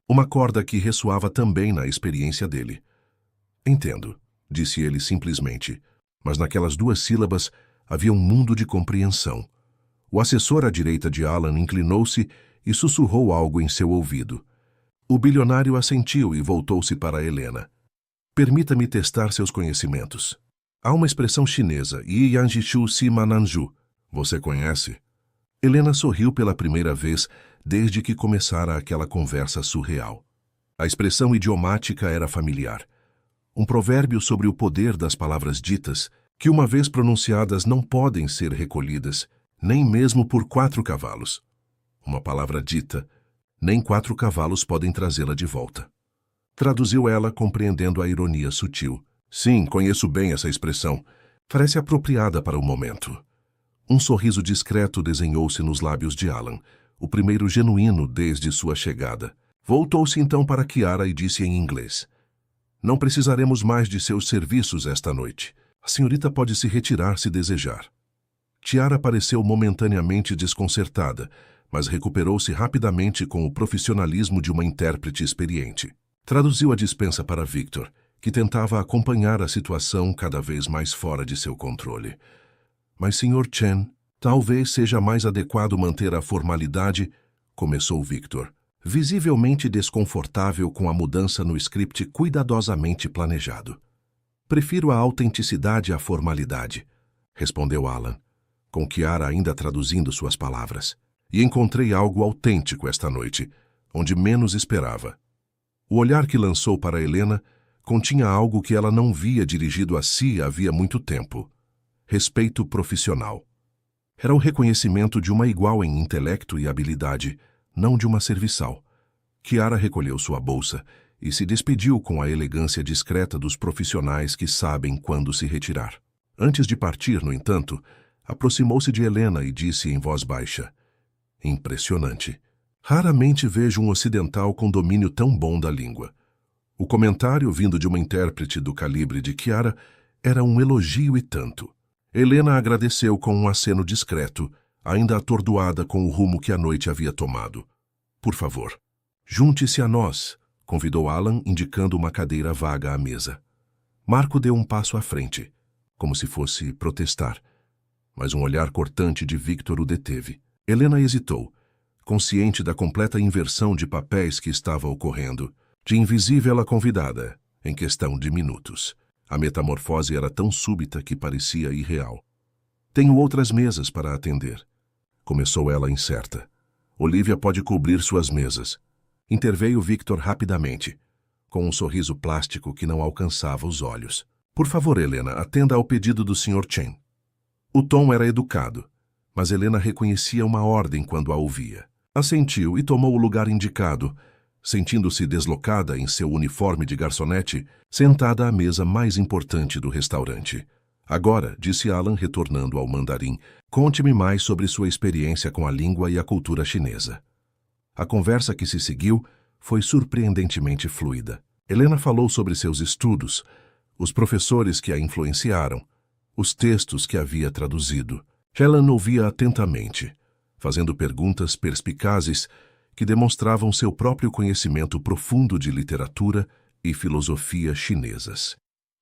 Uma corda que ressoava também na experiência dele. Entendo, disse ele simplesmente, mas naquelas 2 sílabas havia um mundo de compreensão. O assessor à direita de Alan inclinou-se e sussurrou algo em seu ouvido. O bilionário assentiu e voltou-se para Helena. Permita-me testar seus conhecimentos. Há uma expressão chinesa, Yi Yanjishu Si Mananju. Você conhece? Helena sorriu pela primeira vez desde que começara aquela conversa surreal. A expressão idiomática era familiar. Um provérbio sobre o poder das palavras ditas, que uma vez pronunciadas não podem ser recolhidas, nem mesmo por 4 cavalos. Uma palavra dita, nem 4 cavalos podem trazê-la de volta. Traduziu ela, compreendendo a ironia sutil. Sim, conheço bem essa expressão. Parece apropriada para o momento. Um sorriso discreto desenhou-se nos lábios de Alan, o primeiro genuíno desde sua chegada. Voltou-se então para Chiara e disse em inglês: Não precisaremos mais de seus serviços esta noite. A senhorita pode se retirar se desejar. Chiara pareceu momentaneamente desconcertada, mas recuperou-se rapidamente com o profissionalismo de uma intérprete experiente. Traduziu a dispensa para Victor, que tentava acompanhar a situação cada vez mais fora de seu controle. Mas, Sr. Chen, talvez seja mais adequado manter a formalidade, começou Victor, visivelmente desconfortável com a mudança no script cuidadosamente planejado. Prefiro a autenticidade à formalidade, respondeu Alan, com Chiara ainda traduzindo suas palavras. E encontrei algo autêntico esta noite, onde menos esperava. O olhar que lançou para Helena continha algo que ela não via dirigido a si havia muito tempo. Respeito profissional. Era o reconhecimento de uma igual em intelecto e habilidade, não de uma serviçal. Chiara recolheu sua bolsa e se despediu com a elegância discreta dos profissionais que sabem quando se retirar. Antes de partir, no entanto, aproximou-se de Helena e disse em voz baixa: Impressionante. Raramente vejo um ocidental com domínio tão bom da língua. O comentário, vindo de uma intérprete do calibre de Chiara, era um elogio e tanto. Helena agradeceu com um aceno discreto, ainda atordoada com o rumo que a noite havia tomado. Por favor, junte-se a nós, convidou Alan, indicando uma cadeira vaga à mesa. Marco deu um passo à frente, como se fosse protestar, mas um olhar cortante de Victor o deteve. Helena hesitou, consciente da completa inversão de papéis que estava ocorrendo. De invisível a convidada, em questão de minutos. A metamorfose era tão súbita que parecia irreal. Tenho outras mesas para atender, começou ela incerta. Olivia pode cobrir suas mesas. Interveio Victor rapidamente, com um sorriso plástico que não alcançava os olhos. Por favor, Helena, atenda ao pedido do Sr. Chen. O tom era educado, mas Helena reconhecia uma ordem quando a ouvia. Assentiu e tomou o lugar indicado, sentindo-se deslocada em seu uniforme de garçonete, sentada à mesa mais importante do restaurante. Agora, disse Alan, retornando ao mandarim, conte-me mais sobre sua experiência com a língua e a cultura chinesa. A conversa que se seguiu foi surpreendentemente fluida. Helena falou sobre seus estudos, os professores que a influenciaram, os textos que havia traduzido. Helen ouvia atentamente, fazendo perguntas perspicazes que demonstravam seu próprio conhecimento profundo de literatura e filosofia chinesas.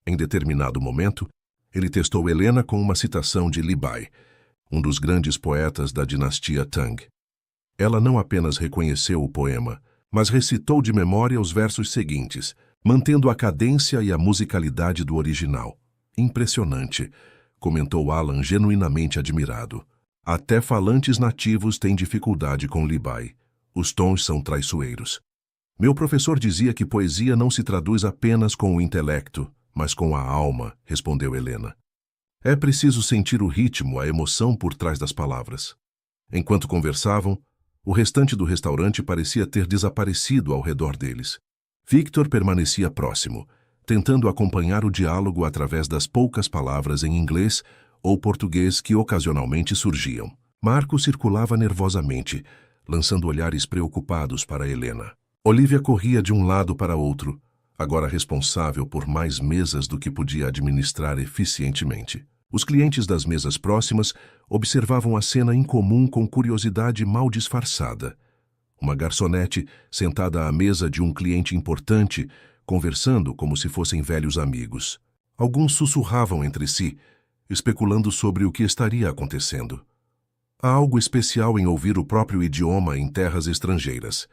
Em determinado momento, ele testou Helena com uma citação de Li Bai, um dos grandes poetas da dinastia Tang. Ela não apenas reconheceu o poema, mas recitou de memória os versos seguintes, mantendo a cadência e a musicalidade do original. Impressionante, comentou Alan genuinamente admirado. Até falantes nativos têm dificuldade com Li Bai. Os tons são traiçoeiros. Meu professor dizia que poesia não se traduz apenas com o intelecto, mas com a alma, respondeu Helena. É preciso sentir o ritmo, a emoção por trás das palavras. Enquanto conversavam, o restante do restaurante parecia ter desaparecido ao redor deles. Victor permanecia próximo, tentando acompanhar o diálogo através das poucas palavras em inglês ou português que ocasionalmente surgiam. Marco circulava nervosamente, lançando olhares preocupados para Helena. Olivia corria de um lado para outro, agora responsável por mais mesas do que podia administrar eficientemente. Os clientes das mesas próximas observavam a cena incomum com curiosidade mal disfarçada. Uma garçonete sentada à mesa de um cliente importante, conversando como se fossem velhos amigos. Alguns sussurravam entre si, especulando sobre o que estaria acontecendo. Há algo especial em ouvir o próprio idioma em terras estrangeiras,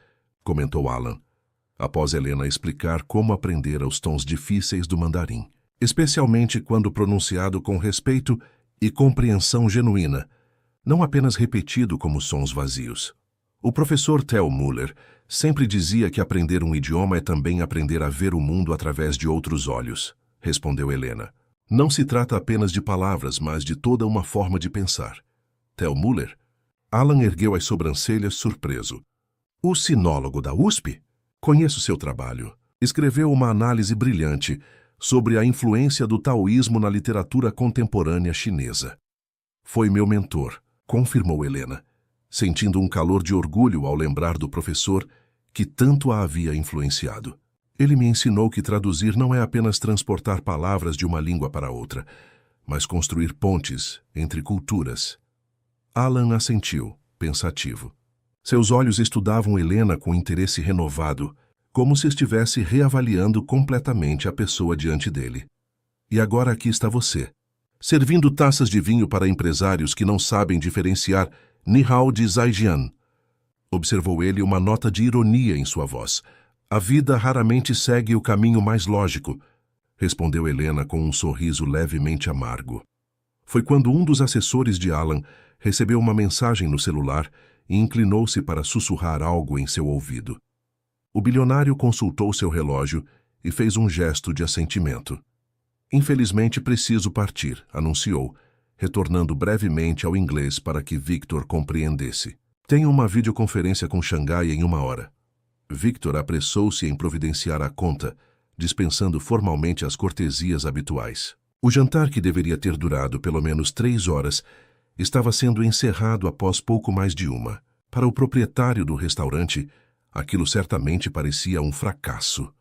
comentou Alan, após Helena explicar como aprendera os tons difíceis do mandarim, especialmente quando pronunciado com respeito e compreensão genuína, não apenas repetido como sons vazios. O professor Theo Müller sempre dizia que aprender um idioma é também aprender a ver o mundo através de outros olhos, respondeu Helena. Não se trata apenas de palavras, mas de toda uma forma de pensar. Theo Müller? Alan ergueu as sobrancelhas surpreso. O sinólogo da USP? Conheço seu trabalho. Escreveu uma análise brilhante sobre a influência do taoísmo na literatura contemporânea chinesa. Foi meu mentor, confirmou Helena, sentindo um calor de orgulho ao lembrar do professor que tanto a havia influenciado. Ele me ensinou que traduzir não é apenas transportar palavras de uma língua para outra, mas construir pontes entre culturas. Alan assentiu, pensativo. Seus olhos estudavam Helena com interesse renovado, como se estivesse reavaliando completamente a pessoa diante dele. E agora aqui está você, servindo taças de vinho para empresários que não sabem diferenciar Nihao de Zaijian. Observou ele uma nota de ironia em sua voz. A vida raramente segue o caminho mais lógico, respondeu Helena com um sorriso levemente amargo. Foi quando um dos assessores de Alan recebeu uma mensagem no celular e inclinou-se para sussurrar algo em seu ouvido. O bilionário consultou seu relógio e fez um gesto de assentimento. Infelizmente preciso partir, anunciou, retornando brevemente ao inglês para que Victor compreendesse. Tenho uma videoconferência com Xangai em 1 hora. Victor apressou-se em providenciar a conta, dispensando formalmente as cortesias habituais. O jantar, que deveria ter durado pelo menos 3 horas, estava sendo encerrado após pouco mais de 1. Para o proprietário do restaurante, aquilo certamente parecia um fracasso.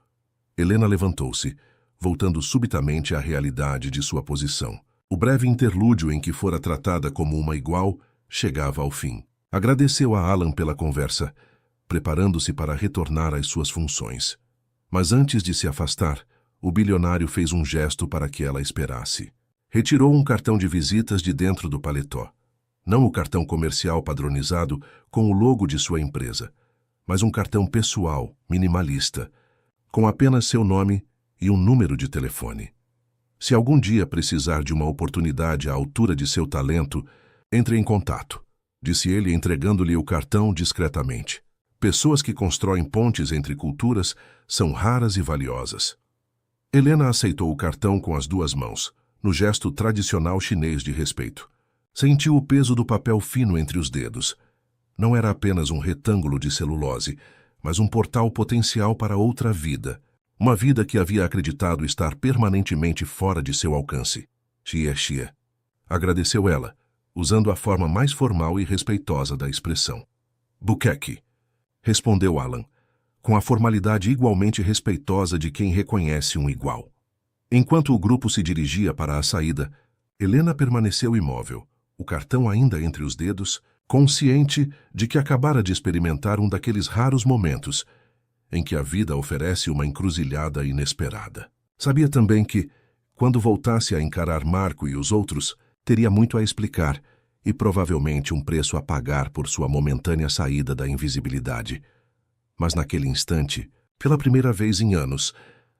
Helena levantou-se, voltando subitamente à realidade de sua posição. O breve interlúdio em que fora tratada como uma igual chegava ao fim. Agradeceu a Alan pela conversa, preparando-se para retornar às suas funções. Mas antes de se afastar, o bilionário fez um gesto para que ela esperasse. Retirou um cartão de visitas de dentro do paletó. Não o cartão comercial padronizado com o logo de sua empresa, mas um cartão pessoal, minimalista, com apenas seu nome e um número de telefone. Se algum dia precisar de uma oportunidade à altura de seu talento, entre em contato, disse ele entregando-lhe o cartão discretamente. Pessoas que constroem pontes entre culturas são raras e valiosas. Helena aceitou o cartão com as 2 mãos, no gesto tradicional chinês de respeito. Sentiu o peso do papel fino entre os dedos. Não era apenas um retângulo de celulose, mas um portal potencial para outra vida. Uma vida que havia acreditado estar permanentemente fora de seu alcance. Xie. Agradeceu ela, usando a forma mais formal e respeitosa da expressão. Bukkake, respondeu Alan, com a formalidade igualmente respeitosa de quem reconhece um igual. Enquanto o grupo se dirigia para a saída, Helena permaneceu imóvel, o cartão ainda entre os dedos, consciente de que acabara de experimentar um daqueles raros momentos em que a vida oferece uma encruzilhada inesperada. Sabia também que, quando voltasse a encarar Marco e os outros, teria muito a explicar e provavelmente um preço a pagar por sua momentânea saída da invisibilidade. Mas naquele instante, pela primeira vez em anos,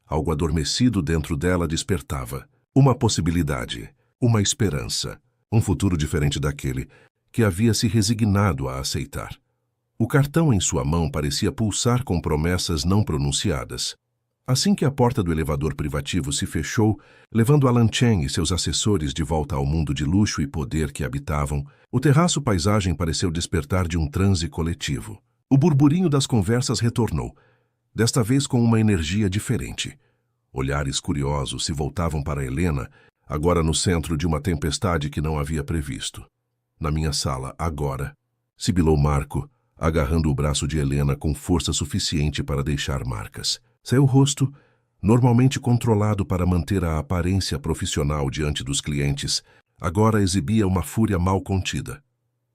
algo adormecido dentro dela despertava. Uma possibilidade, uma esperança, um futuro diferente daquele que havia se resignado a aceitar. O cartão em sua mão parecia pulsar com promessas não pronunciadas. Assim que a porta do elevador privativo se fechou, levando Alan Chen e seus assessores de volta ao mundo de luxo e poder que habitavam, o terraço-paisagem pareceu despertar de um transe coletivo. O burburinho das conversas retornou, desta vez com uma energia diferente. Olhares curiosos se voltavam para Helena, agora no centro de uma tempestade que não havia previsto. Na minha sala, agora, sibilou Marco, agarrando o braço de Helena com força suficiente para deixar marcas. Seu rosto, normalmente controlado para manter a aparência profissional diante dos clientes, agora exibia uma fúria mal contida.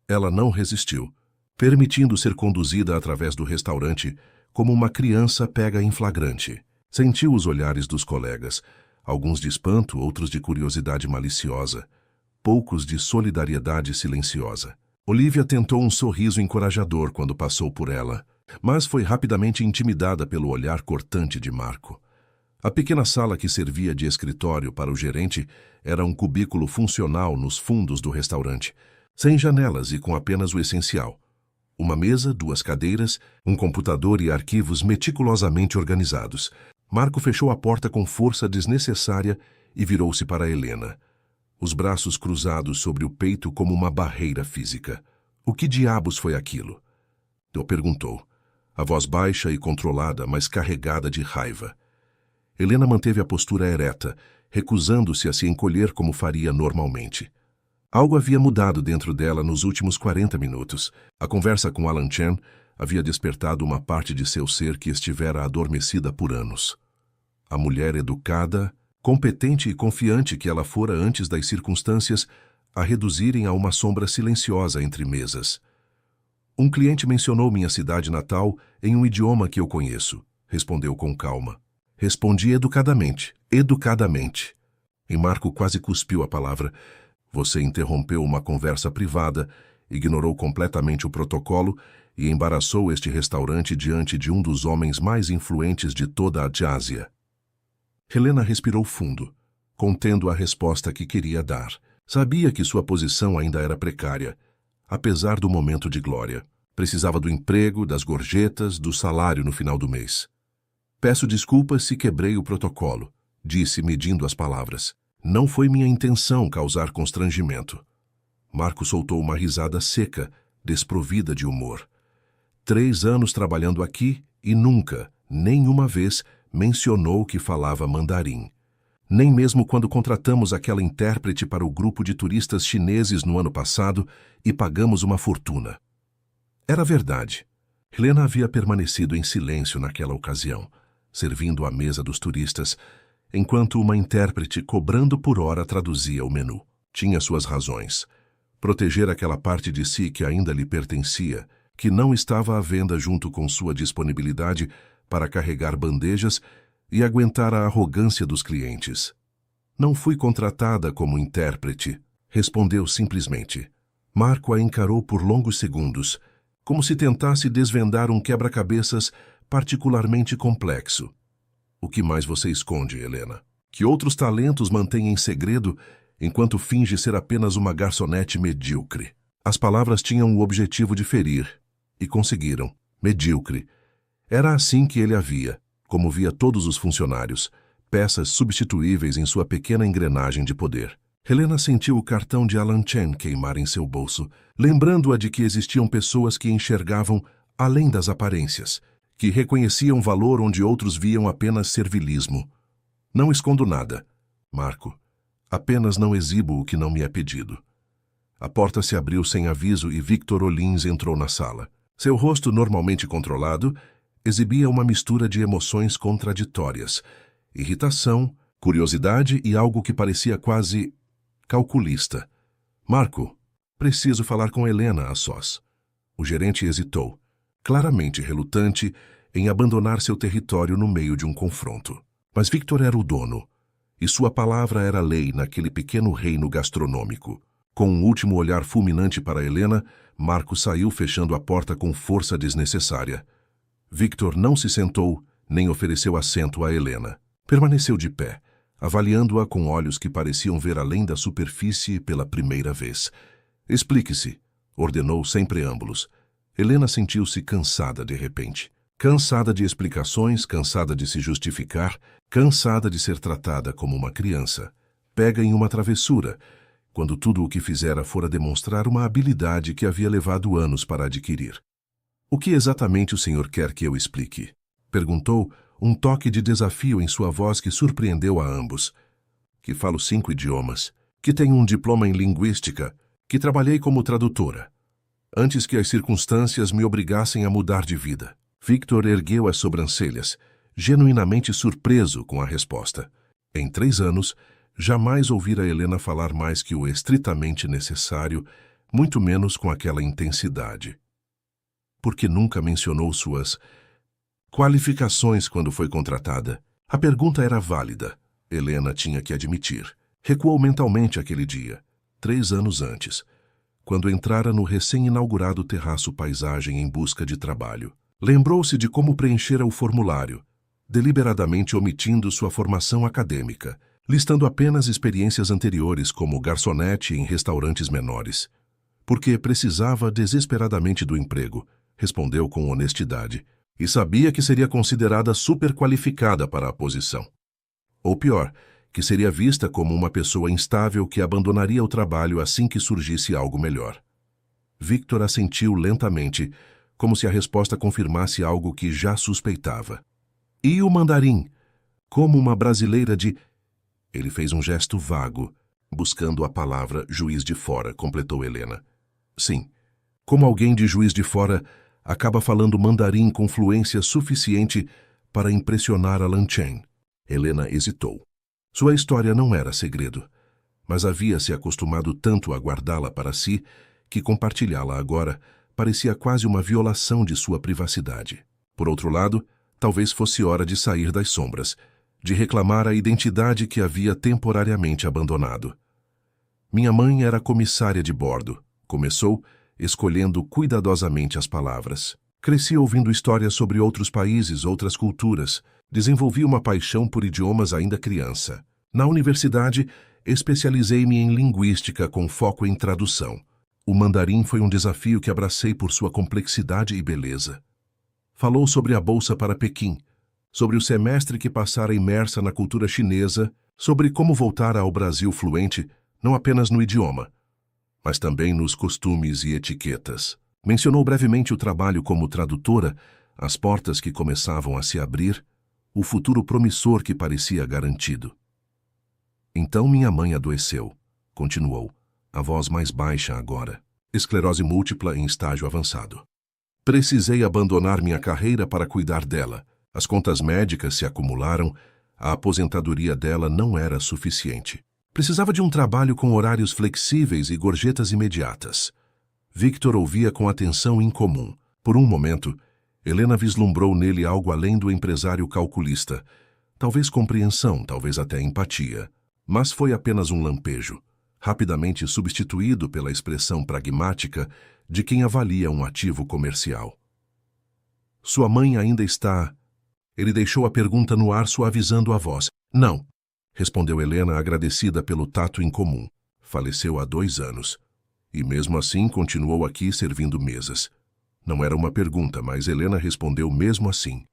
Ela não resistiu, permitindo ser conduzida através do restaurante como uma criança pega em flagrante. Sentiu os olhares dos colegas, alguns de espanto, outros de curiosidade maliciosa, poucos de solidariedade silenciosa. Olivia tentou um sorriso encorajador quando passou por ela, mas foi rapidamente intimidada pelo olhar cortante de Marco. A pequena sala que servia de escritório para o gerente era um cubículo funcional nos fundos do restaurante, sem janelas e com apenas o essencial: uma mesa, 2 cadeiras, um computador e arquivos meticulosamente organizados. Marco fechou a porta com força desnecessária e virou-se para Helena, os braços cruzados sobre o peito como uma barreira física. O que diabos foi aquilo? Eu perguntou, a voz baixa e controlada, mas carregada de raiva. Helena manteve a postura ereta, recusando-se a se encolher como faria normalmente. Algo havia mudado dentro dela nos últimos 40 minutos. A conversa com Alan Chen havia despertado uma parte de seu ser que estivera adormecida por anos. A mulher educada, competente e confiante que ela fora antes das circunstâncias a reduzirem a uma sombra silenciosa entre mesas. Um cliente mencionou minha cidade natal em um idioma que eu conheço, respondeu com calma. Respondi educadamente, educadamente. E Marco quase cuspiu a palavra. Você interrompeu uma conversa privada, ignorou completamente o protocolo e embaraçou este restaurante diante de um dos homens mais influentes de toda a Ásia. Helena respirou fundo, contendo a resposta que queria dar. Sabia que sua posição ainda era precária, apesar do momento de glória. Precisava do emprego, das gorjetas, do salário no final do mês. Peço desculpas se quebrei o protocolo, disse medindo as palavras. Não foi minha intenção causar constrangimento. Marco soltou uma risada seca, desprovida de humor. 3 anos trabalhando aqui e nunca, nenhuma vez, mencionou que falava mandarim. Nem mesmo quando contratamos aquela intérprete para o grupo de turistas chineses no ano passado e pagamos uma fortuna. Era verdade. Helena havia permanecido em silêncio naquela ocasião, servindo à mesa dos turistas, enquanto uma intérprete cobrando por hora traduzia o menu. Tinha suas razões. Proteger aquela parte de si que ainda lhe pertencia, que não estava à venda junto com sua disponibilidade para carregar bandejas e aguentar a arrogância dos clientes. Não fui contratada como intérprete, respondeu simplesmente. Marco a encarou por longos segundos, como se tentasse desvendar um quebra-cabeças particularmente complexo. O que mais você esconde, Helena? Que outros talentos mantém em segredo enquanto finge ser apenas uma garçonete medíocre? As palavras tinham o objetivo de ferir, e conseguiram. Medíocre. Era assim que ele a via, como via todos os funcionários, peças substituíveis em sua pequena engrenagem de poder. Helena sentiu o cartão de Alan Chen queimar em seu bolso, lembrando-a de que existiam pessoas que enxergavam além das aparências, que reconheciam valor onde outros viam apenas servilismo. Não escondo nada, Marco. Apenas não exibo o que não me é pedido. A porta se abriu sem aviso e Victor Olins entrou na sala. Seu rosto, normalmente controlado, exibia uma mistura de emoções contraditórias: irritação, curiosidade e algo que parecia quase calculista. Marco, preciso falar com Helena a sós. O gerente hesitou, claramente relutante em abandonar seu território no meio de um confronto. Mas Victor era o dono, e sua palavra era lei naquele pequeno reino gastronômico. Com um último olhar fulminante para Helena, Marco saiu fechando a porta com força desnecessária. Victor não se sentou, nem ofereceu assento a Helena. Permaneceu de pé, avaliando-a com olhos que pareciam ver além da superfície pela primeira vez. Explique-se, ordenou sem preâmbulos. Helena sentiu-se cansada de repente. Cansada de explicações, cansada de se justificar, cansada de ser tratada como uma criança, pega em uma travessura, quando tudo o que fizera fora demonstrar uma habilidade que havia levado anos para adquirir. O que exatamente o senhor quer que eu explique? Perguntou, um toque de desafio em sua voz que surpreendeu a ambos. Que falo 5 idiomas, que tenho um diploma em linguística, que trabalhei como tradutora. antes que as circunstâncias me obrigassem a mudar de vida. Victor ergueu as sobrancelhas, genuinamente surpreso com a resposta. Em 3 anos, jamais ouvira Helena falar mais que o estritamente necessário, muito menos com aquela intensidade. Porque nunca mencionou suas qualificações quando foi contratada. A pergunta era válida, Helena tinha que admitir. Recuou mentalmente aquele dia, 3 anos antes, quando entrara no recém-inaugurado terraço Paisagem em busca de trabalho. Lembrou-se de como preenchera o formulário, deliberadamente omitindo sua formação acadêmica, listando apenas experiências anteriores como garçonete em restaurantes menores. Porque precisava desesperadamente do emprego, respondeu com honestidade, e sabia que seria considerada superqualificada para a posição. Ou pior, que seria vista como uma pessoa instável que abandonaria o trabalho assim que surgisse algo melhor. Victor assentiu lentamente, como se a resposta confirmasse algo que já suspeitava. E o mandarim? Como uma brasileira de... Ele fez um gesto vago, buscando a palavra Juiz de Fora, completou Helena. Sim, como alguém de Juiz de Fora acaba falando mandarim com fluência suficiente para impressionar Alan Chen. Helena hesitou. Sua história não era segredo, mas havia se acostumado tanto a guardá-la para si que compartilhá-la agora parecia quase uma violação de sua privacidade. Por outro lado, talvez fosse hora de sair das sombras, de reclamar a identidade que havia temporariamente abandonado. Minha mãe era comissária de bordo, começou, escolhendo cuidadosamente as palavras. Cresci ouvindo histórias sobre outros países, outras culturas. Desenvolvi uma paixão por idiomas ainda criança. Na universidade, especializei-me em linguística com foco em tradução. O mandarim foi um desafio que abracei por sua complexidade e beleza. Falou sobre a bolsa para Pequim, sobre o semestre que passara imersa na cultura chinesa, sobre como voltar ao Brasil fluente, não apenas no idioma, mas também nos costumes e etiquetas. Mencionou brevemente o trabalho como tradutora, as portas que começavam a se abrir, o futuro promissor que parecia garantido. Então minha mãe adoeceu, continuou, a voz mais baixa agora, esclerose múltipla em estágio avançado. Precisei abandonar minha carreira para cuidar dela. As contas médicas se acumularam, a aposentadoria dela não era suficiente. Precisava de um trabalho com horários flexíveis e gorjetas imediatas. Victor ouvia com atenção incomum. Por um momento, Helena vislumbrou nele algo além do empresário calculista. Talvez compreensão, talvez até empatia. Mas foi apenas um lampejo, rapidamente substituído pela expressão pragmática de quem avalia um ativo comercial. Sua mãe ainda está... Ele deixou a pergunta no ar, suavizando a voz. Não, respondeu Helena, agradecida pelo tato incomum. Faleceu há 2 anos. E mesmo assim continuou aqui servindo mesas. Não era uma pergunta, mas Helena respondeu mesmo assim.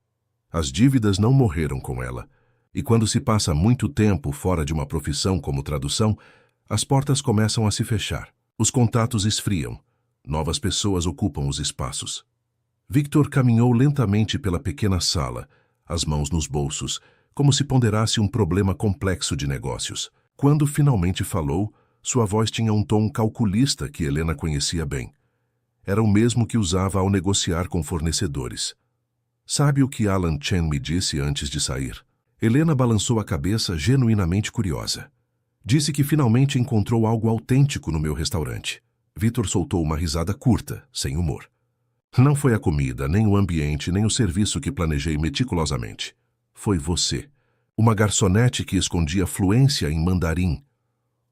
As dívidas não morreram com ela. E quando se passa muito tempo fora de uma profissão como tradução, as portas começam a se fechar. Os contatos esfriam. Novas pessoas ocupam os espaços. Victor caminhou lentamente pela pequena sala, as mãos nos bolsos, como se ponderasse um problema complexo de negócios. Quando finalmente falou, sua voz tinha um tom calculista que Helena conhecia bem. Era o mesmo que usava ao negociar com fornecedores. Sabe o que Alan Chen me disse antes de sair? Helena balançou a cabeça, genuinamente curiosa. Disse que finalmente encontrou algo autêntico no meu restaurante. Victor soltou uma risada curta, sem humor. Não foi a comida, nem o ambiente, nem o serviço que planejei meticulosamente. Foi você. Uma garçonete que escondia fluência em mandarim.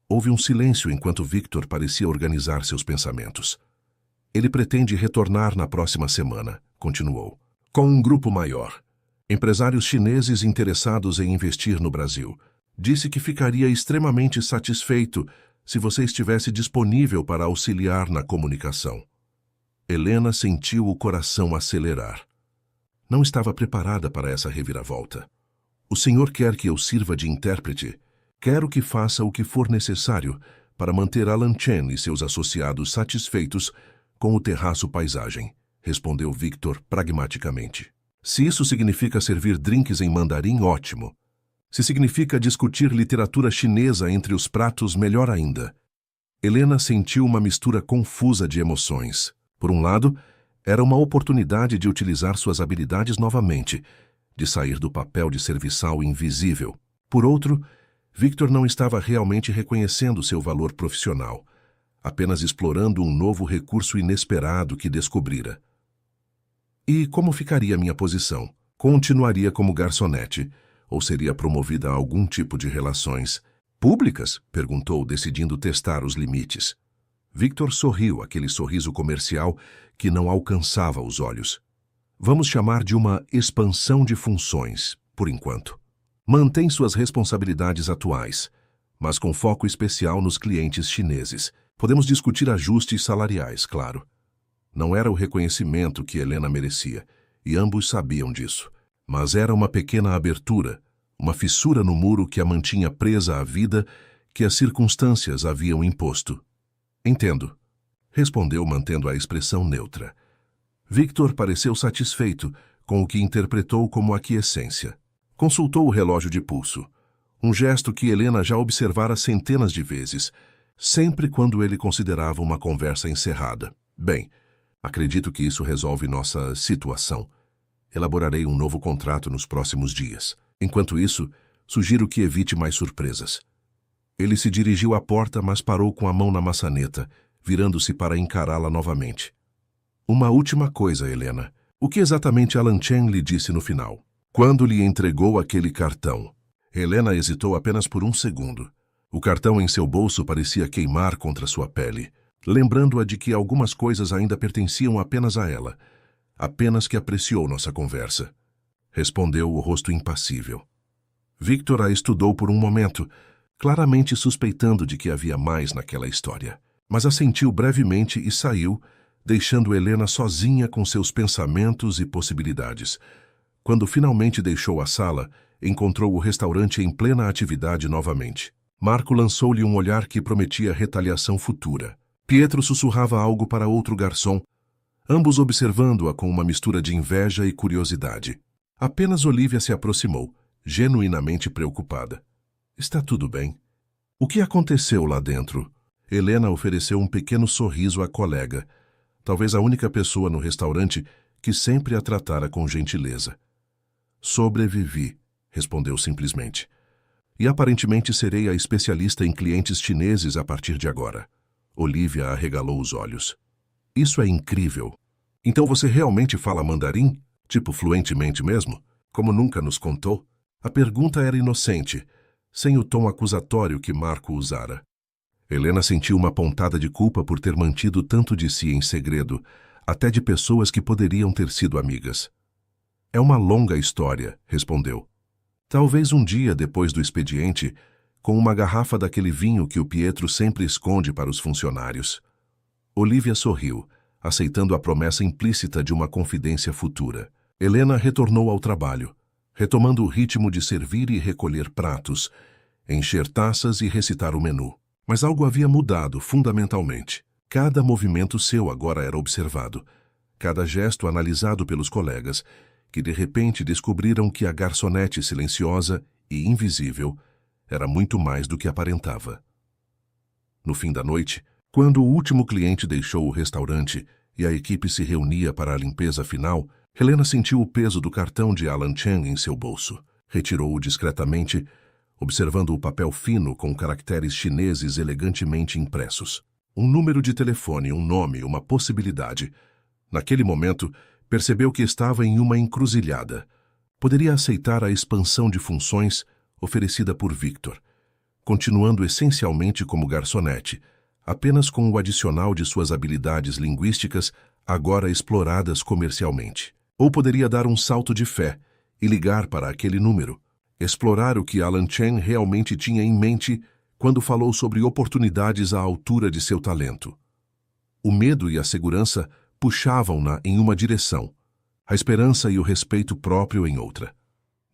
Houve um silêncio enquanto Victor parecia organizar seus pensamentos. Ele pretende retornar na próxima semana, continuou, com um grupo maior. Empresários chineses interessados em investir no Brasil. Disse que ficaria extremamente satisfeito se você estivesse disponível para auxiliar na comunicação. Helena sentiu o coração acelerar. Não estava preparada para essa reviravolta. O senhor quer que eu sirva de intérprete? Quero que faça o que for necessário para manter Alan Chen e seus associados satisfeitos com o terraço Paisagem, respondeu Victor pragmaticamente. Se isso significa servir drinks em mandarim, ótimo. Se significa discutir literatura chinesa entre os pratos, melhor ainda. Helena sentiu uma mistura confusa de emoções. Por um lado, era uma oportunidade de utilizar suas habilidades novamente, de sair do papel de serviçal invisível. Por outro, Victor não estava realmente reconhecendo seu valor profissional, apenas explorando um novo recurso inesperado que descobrira. E como ficaria minha posição? Continuaria como garçonete, ou seria promovida a algum tipo de relações públicas? Perguntou, decidindo testar os limites. Victor sorriu, aquele sorriso comercial que não alcançava os olhos. Vamos chamar de uma expansão de funções, por enquanto. Mantém suas responsabilidades atuais, mas com foco especial nos clientes chineses. Podemos discutir ajustes salariais, claro. Não era o reconhecimento que Helena merecia, e ambos sabiam disso. Mas era uma pequena abertura, uma fissura no muro que a mantinha presa à vida que as circunstâncias haviam imposto. Entendo, respondeu mantendo a expressão neutra. Victor pareceu satisfeito com o que interpretou como aquiescência. Consultou o relógio de pulso, um gesto que Helena já observara centenas de vezes, sempre quando ele considerava uma conversa encerrada. Bem, acredito que isso resolve nossa situação. Elaborarei um novo contrato nos próximos dias. Enquanto isso, sugiro que evite mais surpresas. Ele se dirigiu à porta, mas parou com a mão na maçaneta, virando-se para encará-la novamente. Uma última coisa, Helena. O que exatamente Alan Chen lhe disse no final? Quando lhe entregou aquele cartão, Helena hesitou apenas por um segundo. O cartão em seu bolso parecia queimar contra sua pele, lembrando-a de que algumas coisas ainda pertenciam apenas a ela, apenas que apreciou nossa conversa. Respondeu o rosto impassível. Victor a estudou por um momento, claramente suspeitando de que havia mais naquela história, mas assentiu brevemente e saiu, deixando Helena sozinha com seus pensamentos e possibilidades. Quando finalmente deixou a sala, encontrou o restaurante em plena atividade novamente. Marco lançou-lhe um olhar que prometia retaliação futura. Pietro sussurrava algo para outro garçom, ambos observando-a com uma mistura de inveja e curiosidade. Apenas Olivia se aproximou, genuinamente preocupada. Está tudo bem? O que aconteceu lá dentro? Helena ofereceu um pequeno sorriso à colega, talvez a única pessoa no restaurante que sempre a tratara com gentileza. Sobrevivi, respondeu simplesmente. E aparentemente serei a especialista em clientes chineses a partir de agora. Olivia arregalou os olhos. Isso é incrível. Então você realmente fala mandarim? Tipo fluentemente mesmo? Como nunca nos contou? A pergunta era inocente, sem o tom acusatório que Marco usara. Helena sentiu uma pontada de culpa por ter mantido tanto de si em segredo, até de pessoas que poderiam ter sido amigas. É uma longa história, respondeu. Talvez um dia depois do expediente, com uma garrafa daquele vinho que o Pietro sempre esconde para os funcionários. Olivia sorriu, aceitando a promessa implícita de uma confidência futura. Helena retornou ao trabalho, retomando o ritmo de servir e recolher pratos, encher taças e recitar o menu. Mas algo havia mudado fundamentalmente. Cada movimento seu agora era observado, cada gesto analisado pelos colegas, que de repente descobriram que a garçonete silenciosa e invisível era muito mais do que aparentava. No fim da noite, quando o último cliente deixou o restaurante e a equipe se reunia para a limpeza final, Helena sentiu o peso do cartão de Alan Chen em seu bolso. Retirou-o discretamente, observando o papel fino com caracteres chineses elegantemente impressos. Um número de telefone, um nome, uma possibilidade. Naquele momento, percebeu que estava em uma encruzilhada. Poderia aceitar a expansão de funções oferecida por Victor, continuando essencialmente como garçonete, apenas com o adicional de suas habilidades linguísticas agora exploradas comercialmente. Ou poderia dar um salto de fé e ligar para aquele número, explorar o que Alan Chen realmente tinha em mente quando falou sobre oportunidades à altura de seu talento. O medo e a segurança puxavam-na em uma direção, a esperança e o respeito próprio em outra.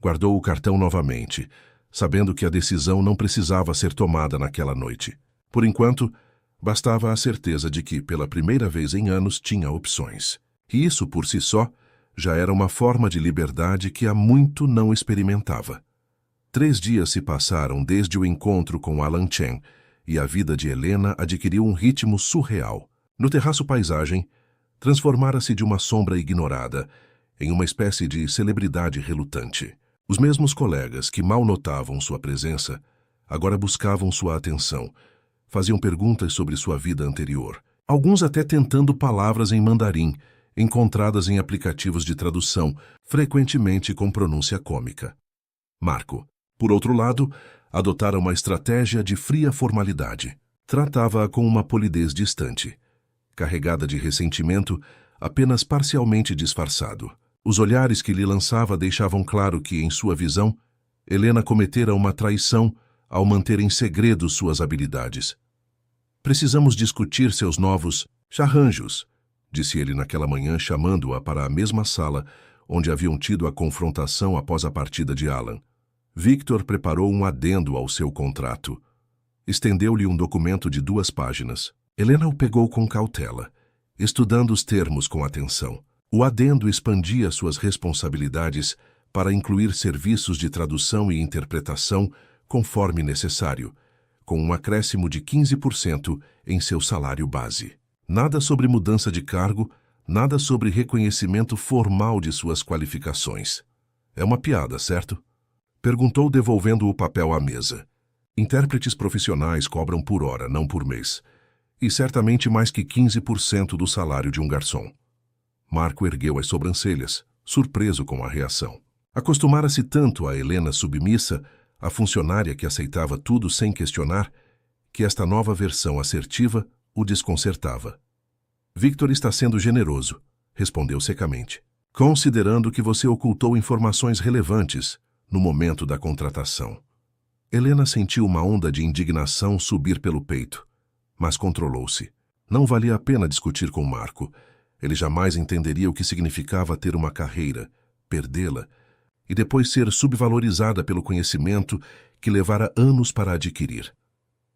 Guardou o cartão novamente, sabendo que a decisão não precisava ser tomada naquela noite. Por enquanto, bastava a certeza de que, pela primeira vez em anos, tinha opções. E isso, por si só, já era uma forma de liberdade que há muito não experimentava. 3 dias se passaram desde o encontro com Alan Chen, e a vida de Helena adquiriu um ritmo surreal. No terraço paisagem, transformara-se de uma sombra ignorada em uma espécie de celebridade relutante. Os mesmos colegas que mal notavam sua presença agora buscavam sua atenção, faziam perguntas sobre sua vida anterior, alguns até tentando palavras em mandarim, encontradas em aplicativos de tradução, frequentemente com pronúncia cômica. Marco, por outro lado, adotara uma estratégia de fria formalidade. Tratava-a com uma polidez distante, carregada de ressentimento, apenas parcialmente disfarçado. Os olhares que lhe lançava deixavam claro que, em sua visão, Helena cometera uma traição ao manter em segredo suas habilidades. Precisamos discutir seus novos charranjos, disse ele naquela manhã, chamando-a para a mesma sala onde haviam tido a confrontação após a partida de Alan. Victor preparou um adendo ao seu contrato. Estendeu-lhe um documento de 2 páginas. Helena o pegou com cautela, estudando os termos com atenção. O adendo expandia suas responsabilidades para incluir serviços de tradução e interpretação conforme necessário, com um acréscimo de 15% em seu salário base. Nada sobre mudança de cargo, nada sobre reconhecimento formal de suas qualificações. É uma piada, certo? Perguntou, devolvendo o papel à mesa. Intérpretes profissionais cobram por hora, não por mês, e certamente mais que 15% do salário de um garçom. Marco ergueu as sobrancelhas, surpreso com a reação. Acostumara-se tanto a Helena submissa, a funcionária que aceitava tudo sem questionar, que esta nova versão assertiva o desconcertava. Victor está sendo generoso, respondeu secamente, considerando que você ocultou informações relevantes no momento da contratação. Helena sentiu uma onda de indignação subir pelo peito, mas controlou-se. Não valia a pena discutir com Marco. Ele jamais entenderia o que significava ter uma carreira, perdê-la, e depois ser subvalorizada pelo conhecimento que levara anos para adquirir.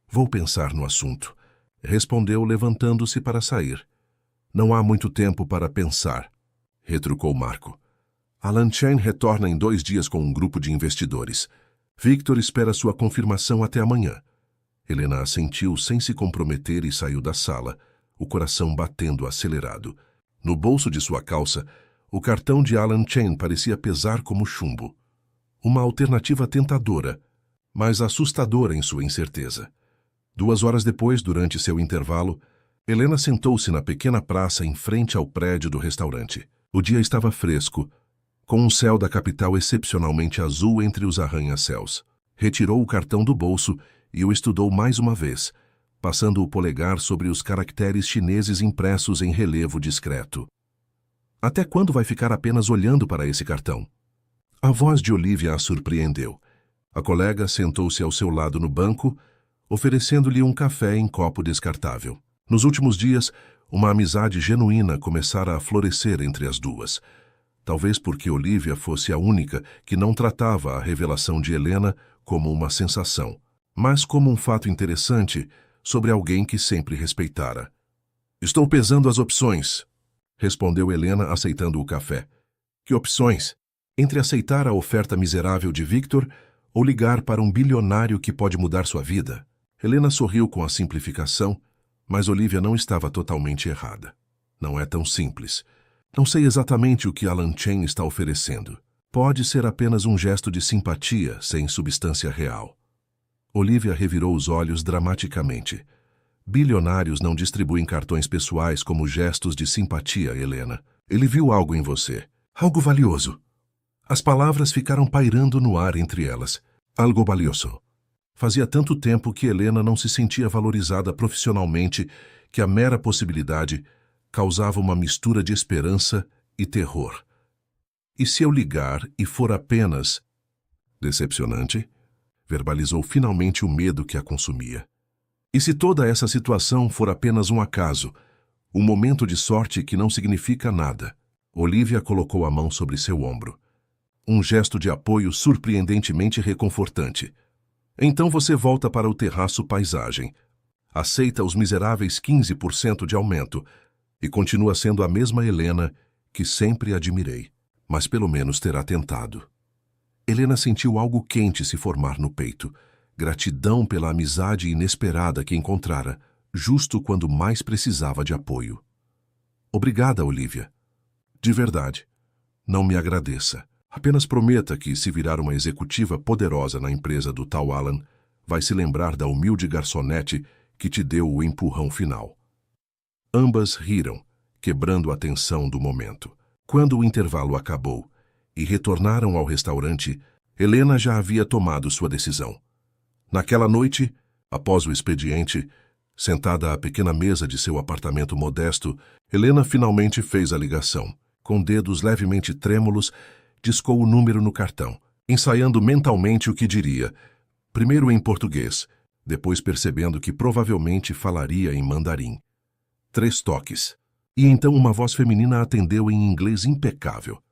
Vou pensar no assunto, respondeu, levantando-se para sair. Não há muito tempo para pensar, retrucou Marco. Alan Chen retorna em 2 dias com um grupo de investidores. Victor espera sua confirmação até amanhã. Helena assentiu sem se comprometer e saiu da sala, o coração batendo acelerado. No bolso de sua calça, o cartão de Alan Chen parecia pesar como chumbo. Uma alternativa tentadora, mas assustadora em sua incerteza. 2 horas depois, durante seu intervalo, Helena sentou-se na pequena praça em frente ao prédio do restaurante. O dia estava fresco, com um céu da capital excepcionalmente azul entre os arranha-céus. Retirou o cartão do bolso e o estudou mais uma vez, passando o polegar sobre os caracteres chineses impressos em relevo discreto. Até quando vai ficar apenas olhando para esse cartão? A voz de Olivia a surpreendeu. A colega sentou-se ao seu lado no banco, oferecendo-lhe um café em copo descartável. Nos últimos dias, uma amizade genuína começara a florescer entre as duas. Talvez porque Olivia fosse a única que não tratava a revelação de Helena como uma sensação, mas como um fato interessante sobre alguém que sempre respeitara. Estou pesando as opções, respondeu Helena, aceitando o café. Que opções? Entre aceitar a oferta miserável de Victor ou ligar para um bilionário que pode mudar sua vida? Helena sorriu com a simplificação, mas Olivia não estava totalmente errada. Não é tão simples. Não sei exatamente o que Alan Chen está oferecendo. Pode ser apenas um gesto de simpatia, sem substância real. Olivia revirou os olhos dramaticamente. Bilionários não distribuem cartões pessoais como gestos de simpatia, Helena. Ele viu algo em você. Algo valioso. As palavras ficaram pairando no ar entre elas. Algo valioso. Fazia tanto tempo que Helena não se sentia valorizada profissionalmente que a mera possibilidade causava uma mistura de esperança e terror. E se eu ligar e for apenas... Decepcionante, verbalizou finalmente o medo que a consumia. E se toda essa situação for apenas um acaso, um momento de sorte que não significa nada? Olivia colocou a mão sobre seu ombro. Um gesto de apoio surpreendentemente reconfortante. Então você volta para o terraço paisagem. Aceita os miseráveis 15% de aumento e continua sendo a mesma Helena que sempre admirei, mas pelo menos terá tentado. Helena sentiu algo quente se formar no peito, gratidão pela amizade inesperada que encontrara, justo quando mais precisava de apoio. Obrigada, Olivia. De verdade. Não me agradeça. Apenas prometa que, se virar uma executiva poderosa na empresa do tal Alan, vai se lembrar da humilde garçonete que te deu o empurrão final. Ambas riram, quebrando a tensão do momento. Quando o intervalo acabou e retornaram ao restaurante, Helena já havia tomado sua decisão. Naquela noite, após o expediente, sentada à pequena mesa de seu apartamento modesto, Helena finalmente fez a ligação. Com dedos levemente trêmulos, discou o número no cartão, ensaiando mentalmente o que diria, primeiro em português, depois percebendo que provavelmente falaria em mandarim. 3 toques. E então uma voz feminina atendeu em inglês impecável.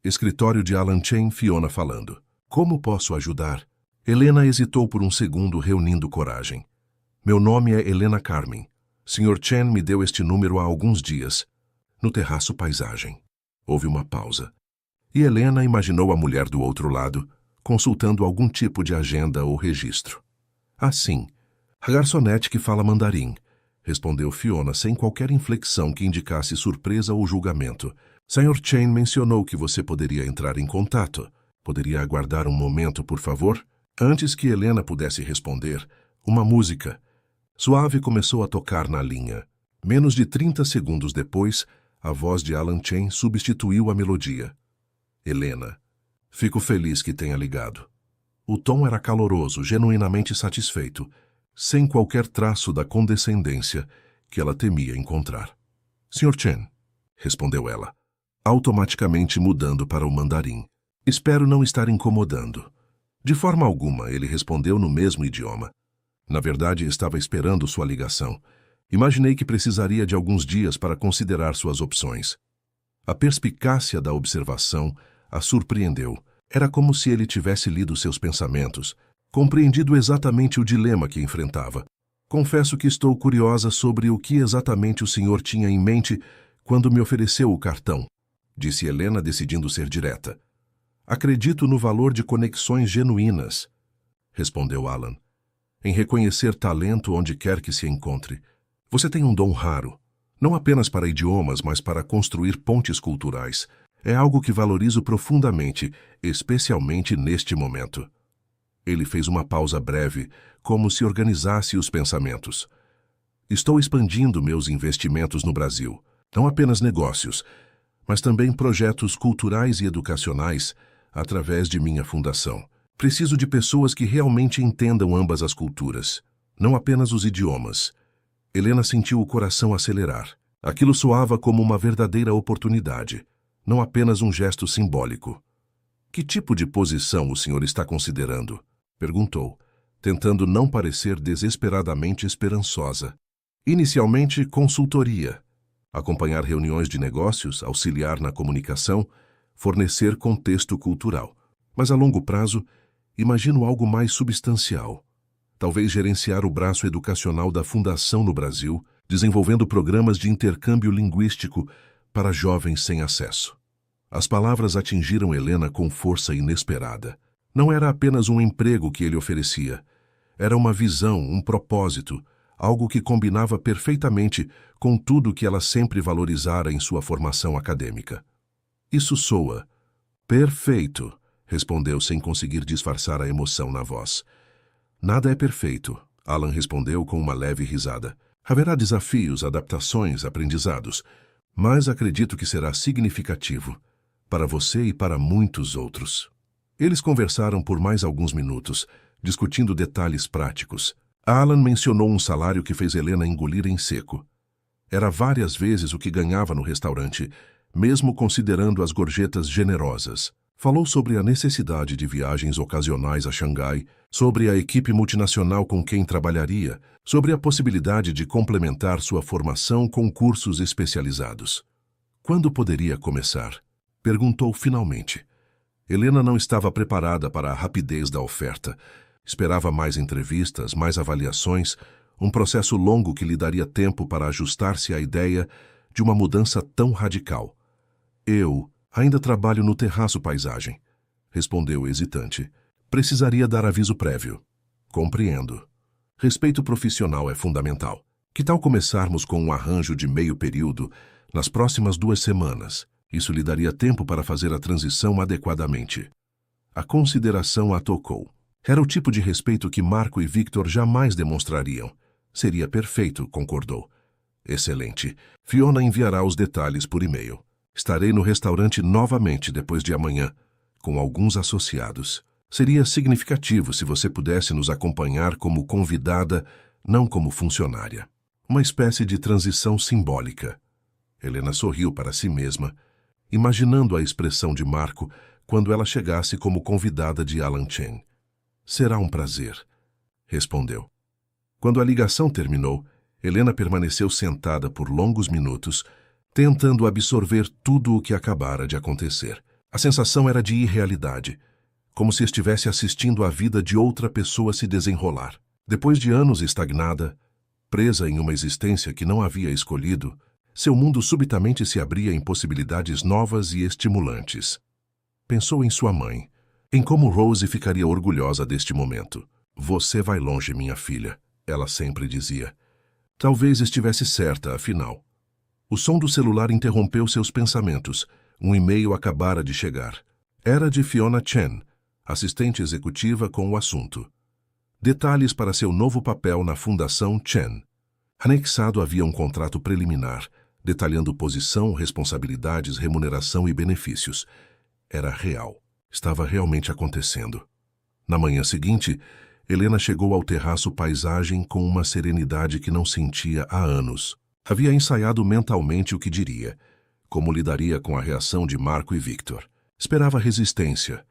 Escritório de Alan Chen, Fiona falando. Como posso ajudar? Helena hesitou por um segundo, reunindo coragem. Meu nome é Helena Carmen. Sr. Chen me deu este número há alguns dias. No terraço paisagem. Houve uma pausa. E Helena imaginou a mulher do outro lado, consultando algum tipo de agenda ou registro. Ah, sim. A garçonete que fala mandarim, respondeu Fiona sem qualquer inflexão que indicasse surpresa ou julgamento. Sr. Chen mencionou que você poderia entrar em contato. Poderia aguardar um momento, por favor? Antes que Helena pudesse responder, uma música suave começou a tocar na linha. Menos de 30 segundos depois, a voz de Alan Chen substituiu a melodia. Helena, fico feliz que tenha ligado. O tom era caloroso, genuinamente satisfeito, sem qualquer traço da condescendência que ela temia encontrar. Sr. Chen, respondeu ela, automaticamente mudando para o mandarim. Espero não estar incomodando. De forma alguma, ele respondeu no mesmo idioma. Na verdade, estava esperando sua ligação. Imaginei que precisaria de alguns dias para considerar suas opções. A perspicácia da observação a surpreendeu. Era como se ele tivesse lido seus pensamentos, compreendido exatamente o dilema que enfrentava. Confesso que estou curiosa sobre o que exatamente o senhor tinha em mente quando me ofereceu o cartão, disse Helena, decidindo ser direta. Acredito no valor de conexões genuínas, respondeu Alan. Em reconhecer talento onde quer que se encontre. Você tem um dom raro, não apenas para idiomas, mas para construir pontes culturais. É algo que valorizo profundamente, especialmente neste momento. Ele fez uma pausa breve, como se organizasse os pensamentos. Estou expandindo meus investimentos no Brasil, não apenas negócios, mas também projetos culturais e educacionais através de minha fundação. Preciso de pessoas que realmente entendam ambas as culturas, não apenas os idiomas. Helena sentiu o coração acelerar. Aquilo soava como uma verdadeira oportunidade, não apenas um gesto simbólico. Que tipo de posição o senhor está considerando? Perguntou, tentando não parecer desesperadamente esperançosa. Inicialmente, consultoria. Acompanhar reuniões de negócios, auxiliar na comunicação, fornecer contexto cultural. Mas a longo prazo, imagino algo mais substancial. Talvez gerenciar o braço educacional da Fundação no Brasil, desenvolvendo programas de intercâmbio linguístico para jovens sem acesso. As palavras atingiram Helena com força inesperada. Não era apenas um emprego que ele oferecia. Era uma visão, um propósito, algo que combinava perfeitamente com tudo que ela sempre valorizara em sua formação acadêmica. Isso soa perfeito, respondeu sem conseguir disfarçar a emoção na voz. Nada é perfeito, Alan respondeu com uma leve risada. Haverá desafios, adaptações, aprendizados, mas acredito que será significativo para você e para muitos outros. Eles conversaram por mais alguns minutos, discutindo detalhes práticos. Alan mencionou um salário que fez Helena engolir em seco. Era várias vezes o que ganhava no restaurante, mesmo considerando as gorjetas generosas. Falou sobre a necessidade de viagens ocasionais a Xangai, sobre a equipe multinacional com quem trabalharia, sobre a possibilidade de complementar sua formação com cursos especializados. Quando poderia começar? Perguntou finalmente. Helena não estava preparada para a rapidez da oferta. Esperava mais entrevistas, mais avaliações, um processo longo que lhe daria tempo para ajustar-se à ideia de uma mudança tão radical. Eu ainda trabalho no terraço paisagem, respondeu hesitante. Precisaria dar aviso prévio. Compreendo. Respeito profissional é fundamental. Que tal começarmos com um arranjo de meio período Nas próximas 2 semanas, isso lhe daria tempo para fazer a transição adequadamente. A consideração a tocou. Era o tipo de respeito que Marco e Victor jamais demonstrariam. Seria perfeito, concordou. Excelente. Fiona enviará os detalhes por e-mail. Estarei no restaurante novamente depois de amanhã, com alguns associados. Seria significativo se você pudesse nos acompanhar como convidada, não como funcionária. Uma espécie de transição simbólica. Helena sorriu para si mesma, imaginando a expressão de Marco quando ela chegasse como convidada de Alan Chen. Será um prazer, respondeu. Quando a ligação terminou, Helena permaneceu sentada por longos minutos, tentando absorver tudo o que acabara de acontecer. A sensação era de irrealidade, como se estivesse assistindo a vida de outra pessoa se desenrolar. Depois de anos estagnada, presa em uma existência que não havia escolhido, seu mundo subitamente se abria em possibilidades novas e estimulantes. Pensou em sua mãe, em como Rose ficaria orgulhosa deste momento. Você vai longe, minha filha, ela sempre dizia. Talvez estivesse certa, afinal. O som do celular interrompeu seus pensamentos. Um e-mail acabara de chegar. Era de Fiona Chen, assistente executiva com o assunto. Detalhes para seu novo papel na Fundação Chen. Anexado havia um contrato preliminar, detalhando posição, responsabilidades, remuneração e benefícios. Era real. Estava realmente acontecendo. Na manhã seguinte, Helena chegou ao terraço paisagem com uma serenidade que não sentia há anos. Havia ensaiado mentalmente o que diria, como lidaria com a reação de Marco e Victor. Esperava resistência,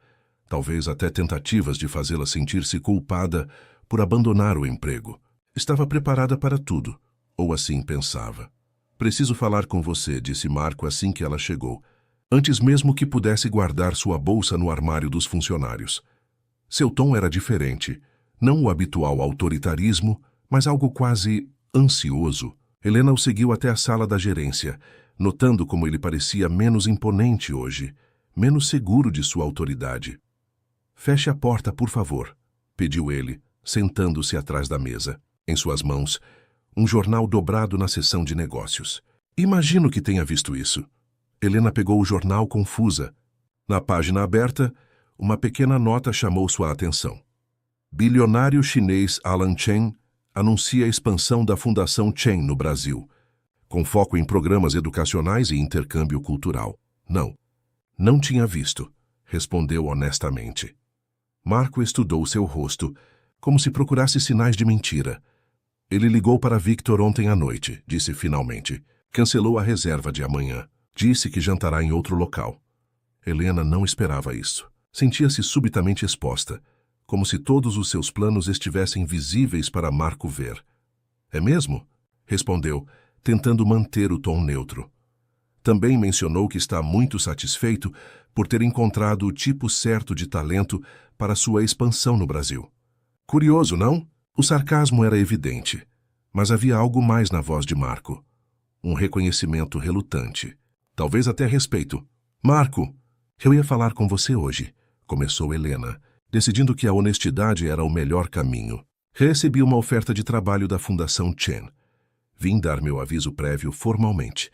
talvez até tentativas de fazê-la sentir-se culpada por abandonar o emprego. Estava preparada para tudo, ou assim pensava. Preciso falar com você, disse Marco assim que ela chegou, antes mesmo que pudesse guardar sua bolsa no armário dos funcionários. Seu tom era diferente, não o habitual autoritarismo, mas algo quase ansioso. Helena o seguiu até a sala da gerência, notando como ele parecia menos imponente hoje, menos seguro de sua autoridade. Feche a porta, por favor, pediu ele, sentando-se atrás da mesa. Em suas mãos, um jornal dobrado na seção de negócios. Imagino que tenha visto isso. Helena pegou o jornal confusa. Na página aberta, uma pequena nota chamou sua atenção. Bilionário chinês Alan Chen anuncia a expansão da Fundação Chen no Brasil, com foco em programas educacionais e intercâmbio cultural. Não tinha visto, respondeu honestamente. Marco estudou seu rosto, como se procurasse sinais de mentira. Ele ligou para Victor ontem à noite, disse finalmente. Cancelou a reserva de amanhã. Disse que jantará em outro local. Helena não esperava isso. Sentia-se subitamente exposta, como se todos os seus planos estivessem visíveis para Marco ver. É mesmo? Respondeu, tentando manter o tom neutro. Também mencionou que está muito satisfeito por ter encontrado o tipo certo de talento para sua expansão no Brasil. Curioso, não? O sarcasmo era evidente, mas havia algo mais na voz de Marco. Um reconhecimento relutante. Talvez até respeito. Marco, eu ia falar com você hoje, começou Helena, decidindo que a honestidade era o melhor caminho. Recebi uma oferta de trabalho da Fundação Chen. Vim dar meu aviso prévio formalmente.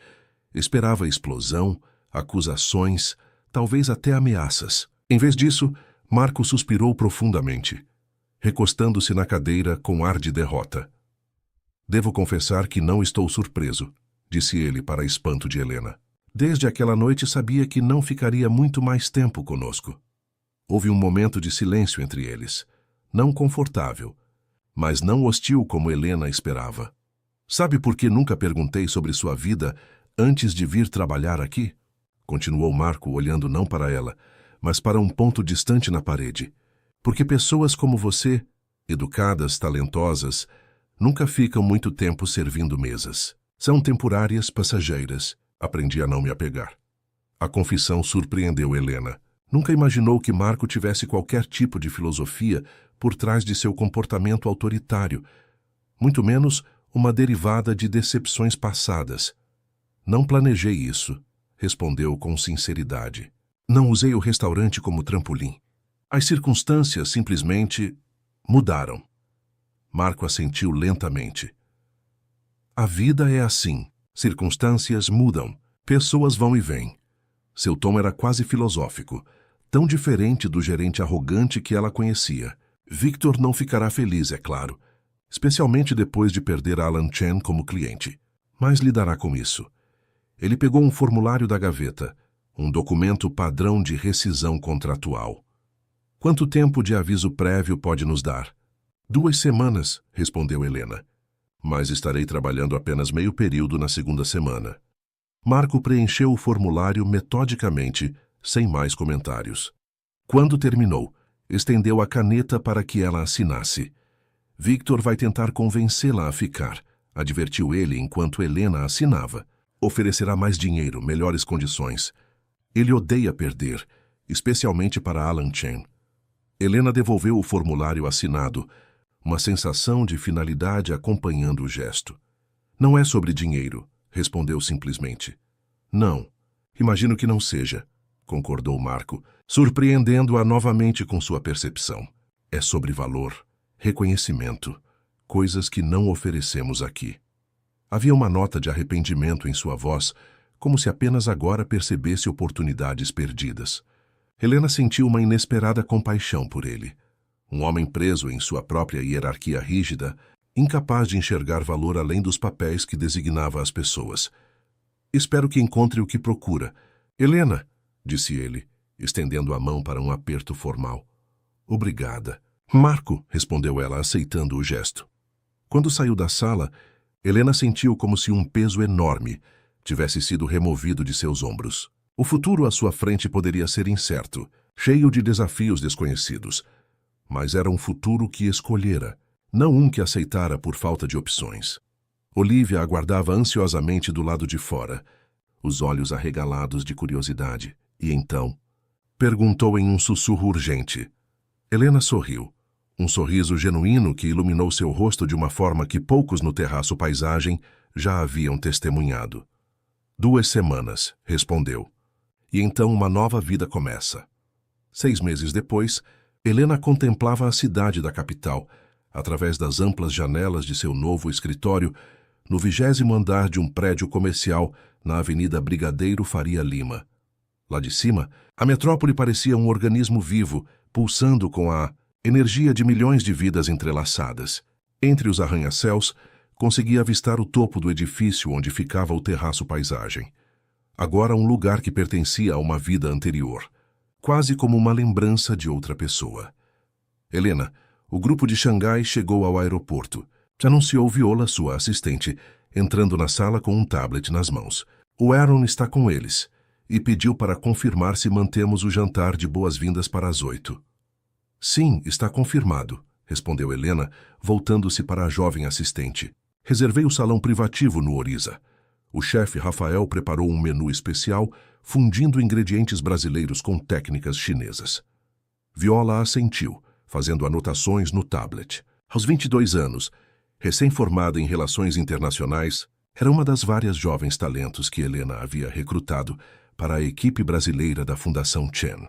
Esperava explosão, acusações, talvez até ameaças. Em vez disso, Marco suspirou profundamente, recostando-se na cadeira com ar de derrota. Devo confessar que não estou surpreso, disse ele para espanto de Helena. Desde aquela noite sabia que não ficaria muito mais tempo conosco. Houve um momento de silêncio entre eles, não confortável, mas não hostil como Helena esperava. Sabe por que nunca perguntei sobre sua vida antes de vir trabalhar aqui? Continuou Marco, olhando não para ela, mas para um ponto distante na parede. Porque pessoas como você, educadas, talentosas, nunca ficam muito tempo servindo mesas. São temporárias, passageiras. Aprendi a não me apegar. A confissão surpreendeu Helena. Nunca imaginou que Marco tivesse qualquer tipo de filosofia por trás de seu comportamento autoritário, muito menos uma derivada de decepções passadas. Não planejei isso, respondeu com sinceridade. Não usei o restaurante como trampolim. As circunstâncias simplesmente mudaram. Marco assentiu lentamente. A vida é assim. Circunstâncias mudam. Pessoas vão e vêm. Seu tom era quase filosófico, tão diferente do gerente arrogante que ela conhecia. Victor não ficará feliz, é claro, especialmente depois de perder Alan Chen como cliente. Mas lidará com isso. Ele pegou um formulário da gaveta, um documento padrão de rescisão contratual. Quanto tempo de aviso prévio pode nos dar? 2 semanas, respondeu Helena. Mas estarei trabalhando apenas meio período na segunda semana. Marco preencheu o formulário metodicamente, sem mais comentários. Quando terminou, estendeu a caneta para que ela assinasse. Victor vai tentar convencê-la a ficar, advertiu ele enquanto Helena assinava. Oferecerá mais dinheiro, melhores condições. Ele odeia perder, especialmente para Alan Chen. Helena devolveu o formulário assinado, uma sensação de finalidade acompanhando o gesto. Não é sobre dinheiro, respondeu simplesmente. Não, imagino que não seja, concordou Marco, surpreendendo-a novamente com sua percepção. É sobre valor, reconhecimento, coisas que não oferecemos aqui. Havia uma nota de arrependimento em sua voz, como se apenas agora percebesse oportunidades perdidas. Helena sentiu uma inesperada compaixão por ele. Um homem preso em sua própria hierarquia rígida, incapaz de enxergar valor além dos papéis que designava as pessoas. Espero que encontre o que procura. Helena, disse ele, estendendo a mão para um aperto formal. Obrigada. Marco, respondeu ela, aceitando o gesto. Quando saiu da sala, Helena sentiu como se um peso enorme tivesse sido removido de seus ombros. O futuro à sua frente poderia ser incerto, cheio de desafios desconhecidos, mas era um futuro que escolhera, não um que aceitara por falta de opções. Olivia aguardava ansiosamente do lado de fora, os olhos arregalados de curiosidade, e então perguntou em um sussurro urgente. Helena sorriu, um sorriso genuíno que iluminou seu rosto de uma forma que poucos no terraço paisagem já haviam testemunhado. 2 semanas, respondeu. E então uma nova vida começa. 6 meses depois, Helena contemplava a cidade da capital, através das amplas janelas de seu novo escritório, no 20º andar de um prédio comercial na Avenida Brigadeiro Faria Lima. Lá de cima, a metrópole parecia um organismo vivo, pulsando com a energia de milhões de vidas entrelaçadas. Entre os arranha-céus, conseguia avistar o topo do edifício onde ficava o terraço paisagem. Agora um lugar que pertencia a uma vida anterior, quase como uma lembrança de outra pessoa. Helena, o grupo de Xangai chegou ao aeroporto. Anunciou Viola, sua assistente, entrando na sala com um tablet nas mãos. O Aaron está com eles, e pediu para confirmar se mantemos o jantar de boas-vindas para as 8. Sim, está confirmado, respondeu Helena, voltando-se para a jovem assistente. Reservei o salão privativo no Oriza. O chefe Rafael preparou um menu especial, fundindo ingredientes brasileiros com técnicas chinesas. Viola assentiu, fazendo anotações no tablet. Aos 22 anos, recém-formada em Relações Internacionais, era uma das várias jovens talentos que Helena havia recrutado para a equipe brasileira da Fundação Chen.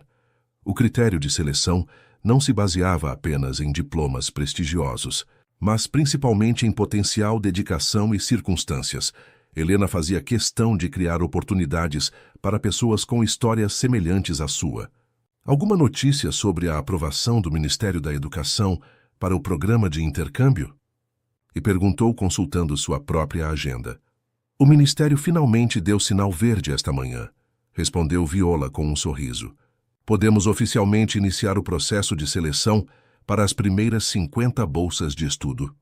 O critério de seleção não se baseava apenas em diplomas prestigiosos, mas principalmente em potencial, dedicação e circunstâncias. Helena fazia questão de criar oportunidades para pessoas com histórias semelhantes à sua. Alguma notícia sobre a aprovação do Ministério da Educação para o programa de intercâmbio? E perguntou consultando sua própria agenda. O Ministério finalmente deu sinal verde esta manhã, respondeu Viola com um sorriso. Podemos oficialmente iniciar o processo de seleção para as primeiras 50 bolsas de estudo.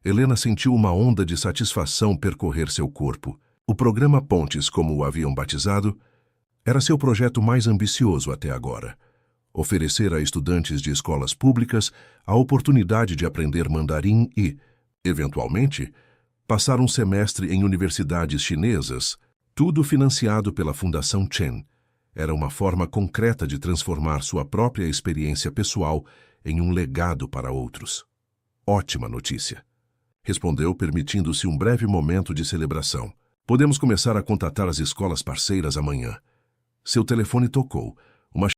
Helena sentiu uma onda de satisfação percorrer seu corpo. O programa Pontes, como o haviam batizado, era seu projeto mais ambicioso até agora. Oferecer a estudantes de escolas públicas a oportunidade de aprender mandarim e, eventualmente, passar um semestre em universidades chinesas, tudo financiado pela Fundação Chen, era uma forma concreta de transformar sua própria experiência pessoal em um legado para outros. Ótima notícia, respondeu, permitindo-se um breve momento de celebração. Podemos começar a contatar as escolas parceiras amanhã. Seu telefone tocou,